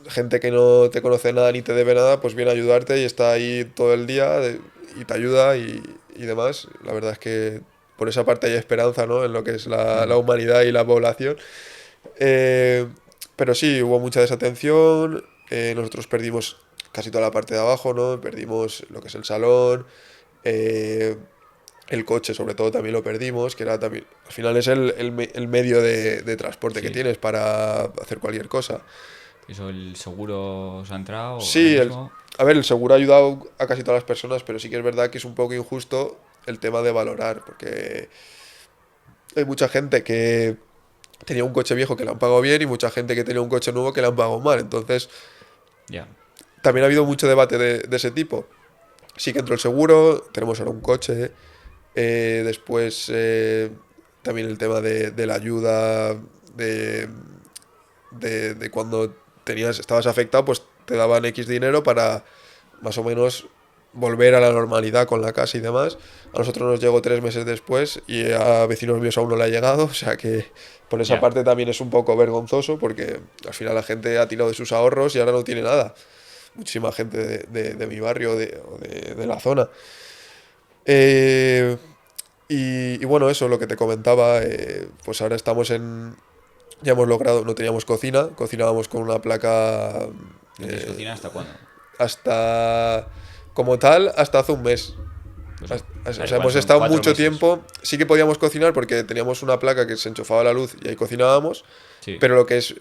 gente que no te conoce nada ni te debe nada, pues viene a ayudarte y está ahí todo el día y te ayuda y demás. La verdad es que por esa parte hay esperanza, ¿no? En lo que es la humanidad y la población. Pero sí, hubo mucha desatención. Nosotros perdimos casi toda la parte de abajo, ¿no? Perdimos lo que es el salón. eh, el coche, sobre todo, también lo perdimos, que era también, al final es el medio de transporte que Sí. tienes para hacer cualquier cosa. ¿Eso el seguro os ha entrado ahora Sí, mismo? a ver, el seguro ha ayudado a casi todas las personas, pero sí que es verdad que es un poco injusto el tema de valorar, porque hay mucha gente que tenía un coche viejo que le han pagado bien y mucha gente que tenía un coche nuevo que le han pagado mal. Entonces, Ya. también ha habido mucho debate de ese tipo. Sí que entró el seguro, tenemos ahora un coche. Después, también el tema de la ayuda, de, de cuando estabas afectado, pues te daban X dinero para más o menos volver a la normalidad con la casa y demás. A nosotros nos llegó 3 meses después y a vecinos míos aún no le ha llegado, o sea que por esa Ya. parte también es un poco vergonzoso porque al final la gente ha tirado de sus ahorros y ahora no tiene nada. Muchísima gente de mi barrio o de la zona. Eh, y bueno, eso, lo que te comentaba, pues ahora estamos en... Ya hemos logrado, no teníamos cocina, cocinábamos con una placa ¿No tienes eh, cocina hasta cuándo? hasta, como tal, hasta hace un mes. Pues, o O sea, sea, igual hemos son estado cuatro mucho meses. tiempo, sí que podíamos cocinar porque teníamos una placa que se enchufaba a la luz y ahí cocinábamos, Sí. pero lo que es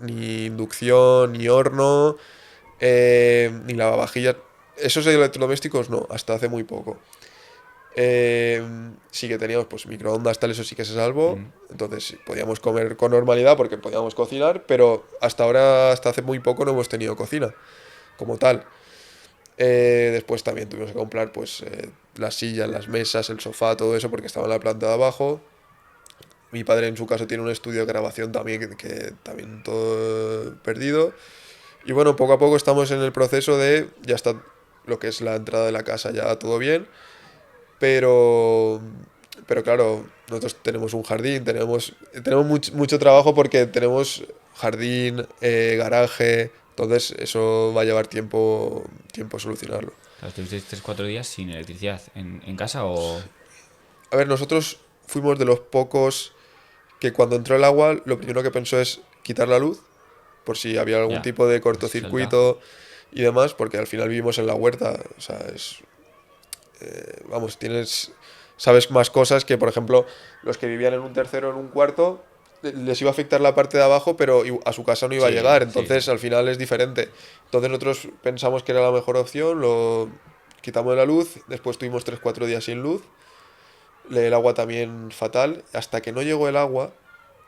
ni inducción, ni horno, ni lavavajillas, esos electrodomésticos no, hasta hace muy poco. Sí que teníamos pues microondas, tal, eso sí que se salvó. Ujú. Entonces sí, podíamos comer con normalidad porque podíamos cocinar, pero hasta ahora, hasta hace muy poco no hemos tenido cocina como tal. Después también tuvimos que comprar pues las sillas, las mesas, el sofá, todo eso porque estaba en la planta de abajo. Mi padre en su caso tiene un estudio de grabación también que también todo perdido. Y bueno, poco a poco estamos en el proceso de, ya está lo que es la entrada de la casa ya todo bien, pero, pero claro, nosotros tenemos un jardín, tenemos mucho trabajo porque tenemos jardín, garaje, entonces eso va a llevar tiempo solucionarlo. Claro, estuvisteis 3 4 días sin electricidad en casa o... A ver, nosotros fuimos de los pocos que cuando entró el agua lo primero que pensó es quitar la luz, por si había algún Ya, tipo de pues salta. cortocircuito y demás, porque al final vivimos en la huerta, o sea, vamos, sabes más cosas que, por ejemplo, los que vivían en un tercero o en un cuarto, les iba a afectar la parte de abajo, pero a su casa no iba a Sí, llegar, sí, sí. entonces al final es diferente. Entonces nosotros pensamos que era la mejor opción, lo quitamos de la luz, después tuvimos 3 4 días sin luz, el agua también fatal, hasta que no llegó el agua,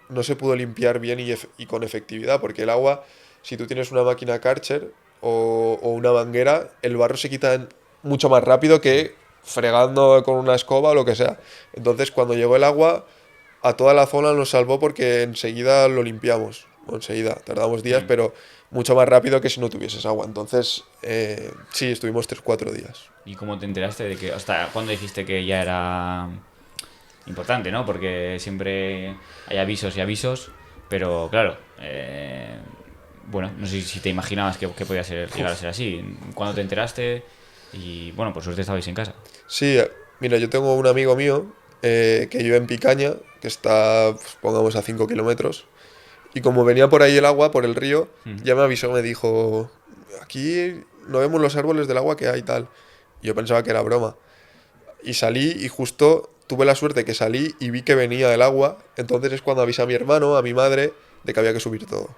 no se pudo limpiar bien y con efectividad, porque el agua, si tú tienes una máquina Karcher o una manguera, el barro se quita mucho más rápido que fregando con una escoba o lo que sea. Entonces, cuando llegó el agua, a toda la zona nos salvó porque enseguida lo limpiamos. Bueno, enseguida, tardamos días, Mm. pero mucho más rápido que si no tuvieses agua. Entonces, sí, estuvimos 3 4 días. ¿Y cómo te enteraste de que... hasta cuándo dijiste que ya era importante, ¿no? Porque siempre hay avisos y avisos, pero claro, bueno, no sé si te imaginabas que podía ser, llegar a ser así. ¿Cuándo te enteraste? Y bueno, por suerte estabais en casa. Sí, mira, yo tengo un amigo mío que vive en Picaña, que está, pues, pongamos, a 5 kilómetros. Y como venía por ahí el agua, por el río, Mm. ya me avisó, me dijo, aquí no vemos los árboles del agua que hay y tal. Y yo pensaba que era broma. Y salí y justo tuve la suerte que salí y vi que venía el agua. Entonces es cuando avisé a mi hermano, a mi madre, de que había que subir todo.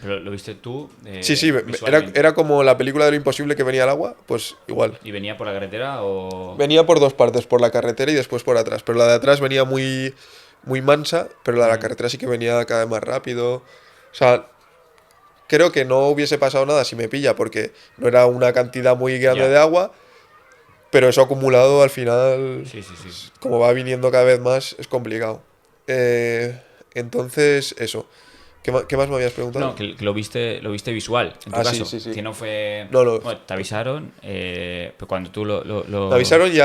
Pero lo viste tú Sí, sí, visualmente. era como la película de lo imposible que venía el agua, pues igual. ¿Y venía por la carretera o...? Venía por dos partes, por la carretera y después por atrás. Pero la de atrás venía muy mansa, pero la de la Mm. carretera sí que venía cada vez más rápido. O sea, creo que no hubiese pasado nada si me pilla, porque no era una cantidad muy grande Ya. de agua, pero eso acumulado al final, Sí, sí, sí. como va viniendo cada vez más, es complicado. Entonces, eso. ¿Qué más me habías preguntado? No, que lo viste visual, en tu Ah, sí, caso. sí, sí. Que no fue... No, no. Bueno, te avisaron, pero cuando tú Me avisaron y Sí,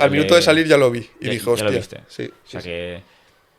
al minuto de salir ya lo vi. Y ya, dije, ya lo hostia, viste. sí, O sí, sea sí.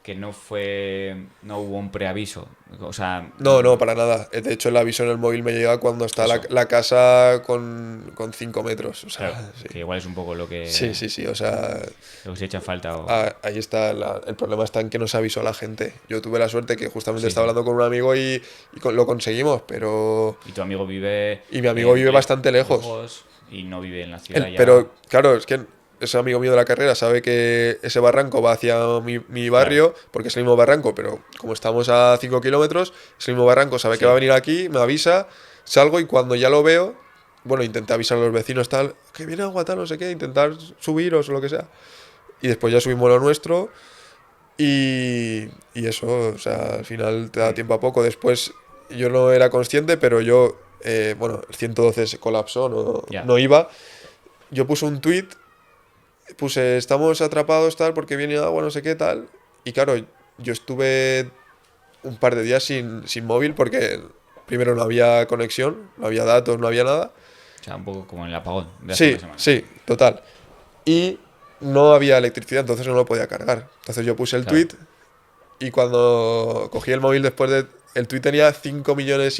que que no hubo un preaviso. O sea, No, no, para nada. De hecho, el aviso en el móvil me llega cuando está eso, la casa con 5 metros. O claro, sea, sí. que igual es un poco Sí, sí, sí. O sea, lo que se echa en falta. ahí está. El problema está en que no se avisó a la gente. Yo tuve la suerte que justamente Sí, estaba sí. hablando con un amigo y lo conseguimos, pero... Y tu amigo vive Y mi amigo vive bastante lejos. lejos y no vive en la ciudad ya. Pero, claro, es que ese amigo mío de la carrera sabe que ese barranco va hacia mi Claro, barrio, porque es el mismo barranco, pero como estamos a 5 kilómetros, es el mismo barranco, sabe que va a sí. venir aquí, me avisa, salgo y cuando ya lo veo, bueno, intenté avisar a los vecinos, tal, que viene agua, tal, no sé qué, intentar subiros o lo que sea. Y después ya subimos lo nuestro y eso, o sea, al final te da Sí. tiempo a poco. Después yo no era consciente, pero yo, bueno, el 112 se colapsó, Ya. no iba. Yo puse un tweet, puse, estamos atrapados tal porque viene agua, no sé qué tal. Y claro, yo estuve un par de días sin móvil porque primero no había conexión, no había datos, no había nada. O sea, un poco como en el apagón de hace una Sí, semana. sí, total. Y no había electricidad, entonces no lo podía cargar. Entonces yo puse el Claro. tweet y cuando cogí el móvil después de... El tweet tenía 5,5 millones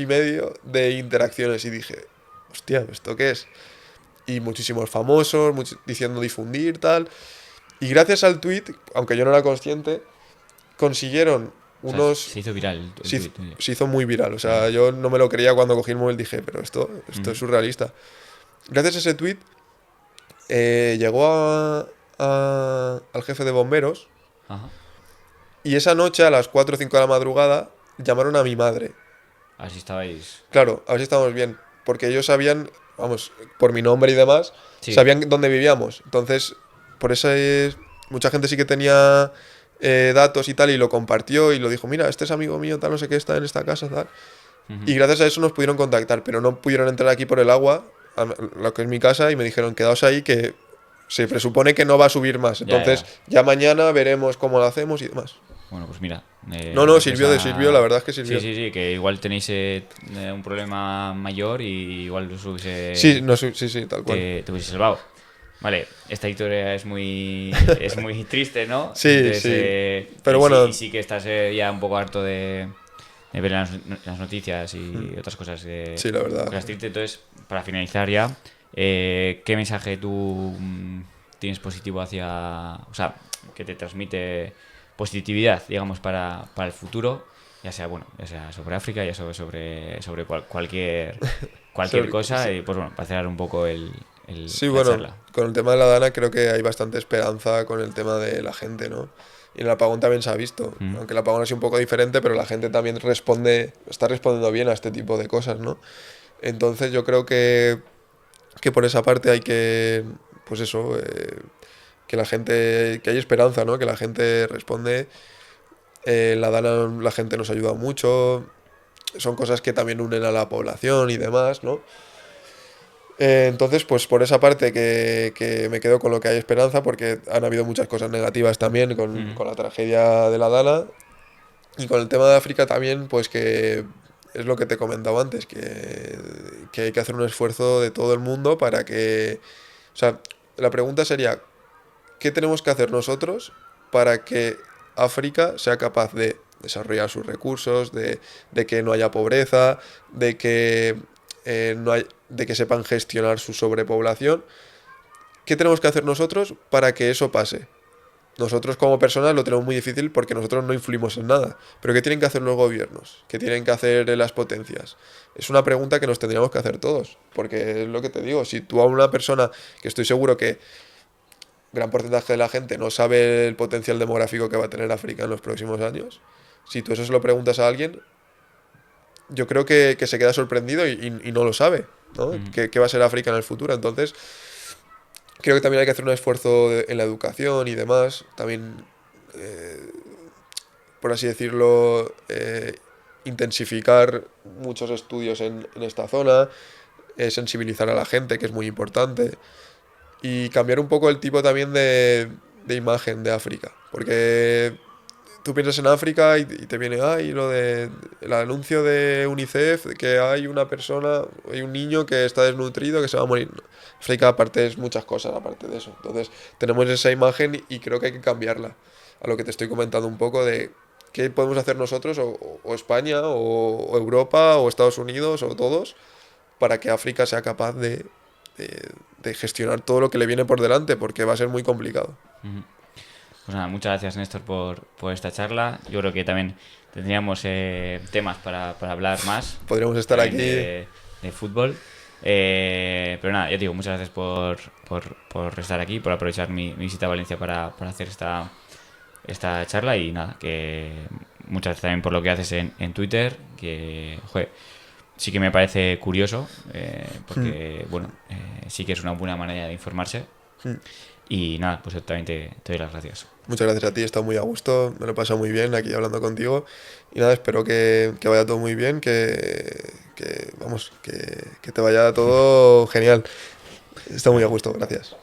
de interacciones y dije, hostia, ¿esto qué es? Y muchísimos famosos diciendo difundir, tal. Y gracias al tweet, aunque yo no era consciente, consiguieron O sea, unos... se hizo viral el Se, tuit. se hizo muy viral, o sea, Ujú. yo no me lo creía cuando cogí el móvil, dije, pero esto es Ujú. surrealista. Gracias a ese tweet llegó al jefe de bomberos Ajá. y esa noche a las 4 o 5 de la madrugada llamaron a mi madre. Así estabais. Claro, a ver si estamos bien, porque ellos sabían, vamos, por mi nombre y demás, Sí. sabían dónde vivíamos. Entonces, por eso mucha gente sí que tenía datos y tal y lo compartió y lo dijo, mira, este es amigo mío, tal, no sé qué, está en esta casa, tal. Ujú. Y gracias a eso nos pudieron contactar, pero no pudieron entrar aquí por el agua, a lo que es mi casa, y me dijeron, quedaos ahí que se presupone que no va a subir más. Ya, Entonces, ya. ya mañana veremos cómo lo hacemos y demás. Bueno, pues mira, No, no, gracias sirvió, la a... verdad es que Sí, sirvió. sí, sí, que igual tenéis un problema mayor y igual os Sí, hubiese... no, sí, sí, sí, tal cual. te hubiese salvado. Vale, esta historia es muy triste, ¿no? Sí, Entonces, sí. Pero y bueno, sí que estás ya un poco harto de ver las noticias y otras cosas, sí, la verdad. cosas tristes. Entonces, para finalizar ya, ¿qué mensaje tú tienes positivo hacia, o sea, que te transmite positividad, digamos, para el futuro? Ya sea, bueno, ya sea sobre África, ya sobre cualquier cosa, Sí. y pues bueno, para cerrar un poco Sí, la bueno, charla. con el tema de la Dana creo que hay bastante esperanza con el tema de la gente, ¿no? Y en el apagón también se ha visto, Mm. aunque el apagón ha sido un poco diferente, pero la gente también está respondiendo bien a este tipo de cosas, ¿no? Entonces yo creo que por esa parte hay que, pues eso, que la gente, que hay esperanza, ¿no? Que la gente responde. La Dana, la gente nos ayuda mucho, son cosas que también unen a la población y demás, ¿no? Entonces, pues por esa parte que me quedo con lo que hay esperanza, porque han habido muchas cosas negativas también Mm. con la tragedia de la Dana. Y con el tema de África también, pues que es lo que te comentaba antes, que hay que hacer un esfuerzo de todo el mundo para que... O sea, la pregunta sería, ¿qué tenemos que hacer nosotros para que África sea capaz de desarrollar sus recursos, de que no haya pobreza, de que sepan gestionar su sobrepoblación? ¿Qué tenemos que hacer nosotros para que eso pase? Nosotros como personas lo tenemos muy difícil porque nosotros no influimos en nada. Pero ¿qué tienen que hacer los gobiernos? ¿Qué tienen que hacer las potencias? Es una pregunta que nos tendríamos que hacer todos. Porque es lo que te digo, si tú a una persona, que estoy seguro que gran porcentaje de la gente no sabe el potencial demográfico que va a tener África en los próximos años, si tú eso se lo preguntas a alguien, yo creo que se queda sorprendido y no lo sabe, ¿no? Mm. ¿Qué va a ser África en el futuro? Entonces, creo que también hay que hacer un esfuerzo en la educación y demás. También, eh, por así decirlo, intensificar muchos estudios en esta zona, sensibilizar a la gente, que es muy importante, y cambiar un poco el tipo también de imagen de África. Porque tú piensas en África y te viene, ay, lo de el anuncio de UNICEF, que hay una persona, hay un niño que está desnutrido, que se va a morir. África aparte es muchas cosas aparte de eso. Entonces tenemos esa imagen y creo que hay que cambiarla. a lo que te estoy comentando un poco de qué podemos hacer nosotros, o España, o Europa, o Estados Unidos, o todos, para que África sea capaz de gestionar todo lo que le viene por delante, porque va a ser muy complicado. Ujú. Pues nada, muchas gracias Néstor por esta charla. Yo creo que también tendríamos temas para hablar más, Podríamos estar también aquí. de fútbol. Pero nada, ya te digo, muchas gracias por estar aquí, por aprovechar mi visita a Valencia para hacer esta charla y nada, que muchas gracias también por lo que haces en Twitter, que joder, sí que me parece curioso, Mm, porque bueno, sí que es una buena manera de informarse mm. y nada, pues yo también te doy las gracias. Muchas gracias a ti, he estado muy a gusto, me lo he pasado muy bien aquí hablando contigo. Y nada, espero que vaya todo muy bien, vamos, que te vaya todo genial. Está muy a Vale. gusto, gracias.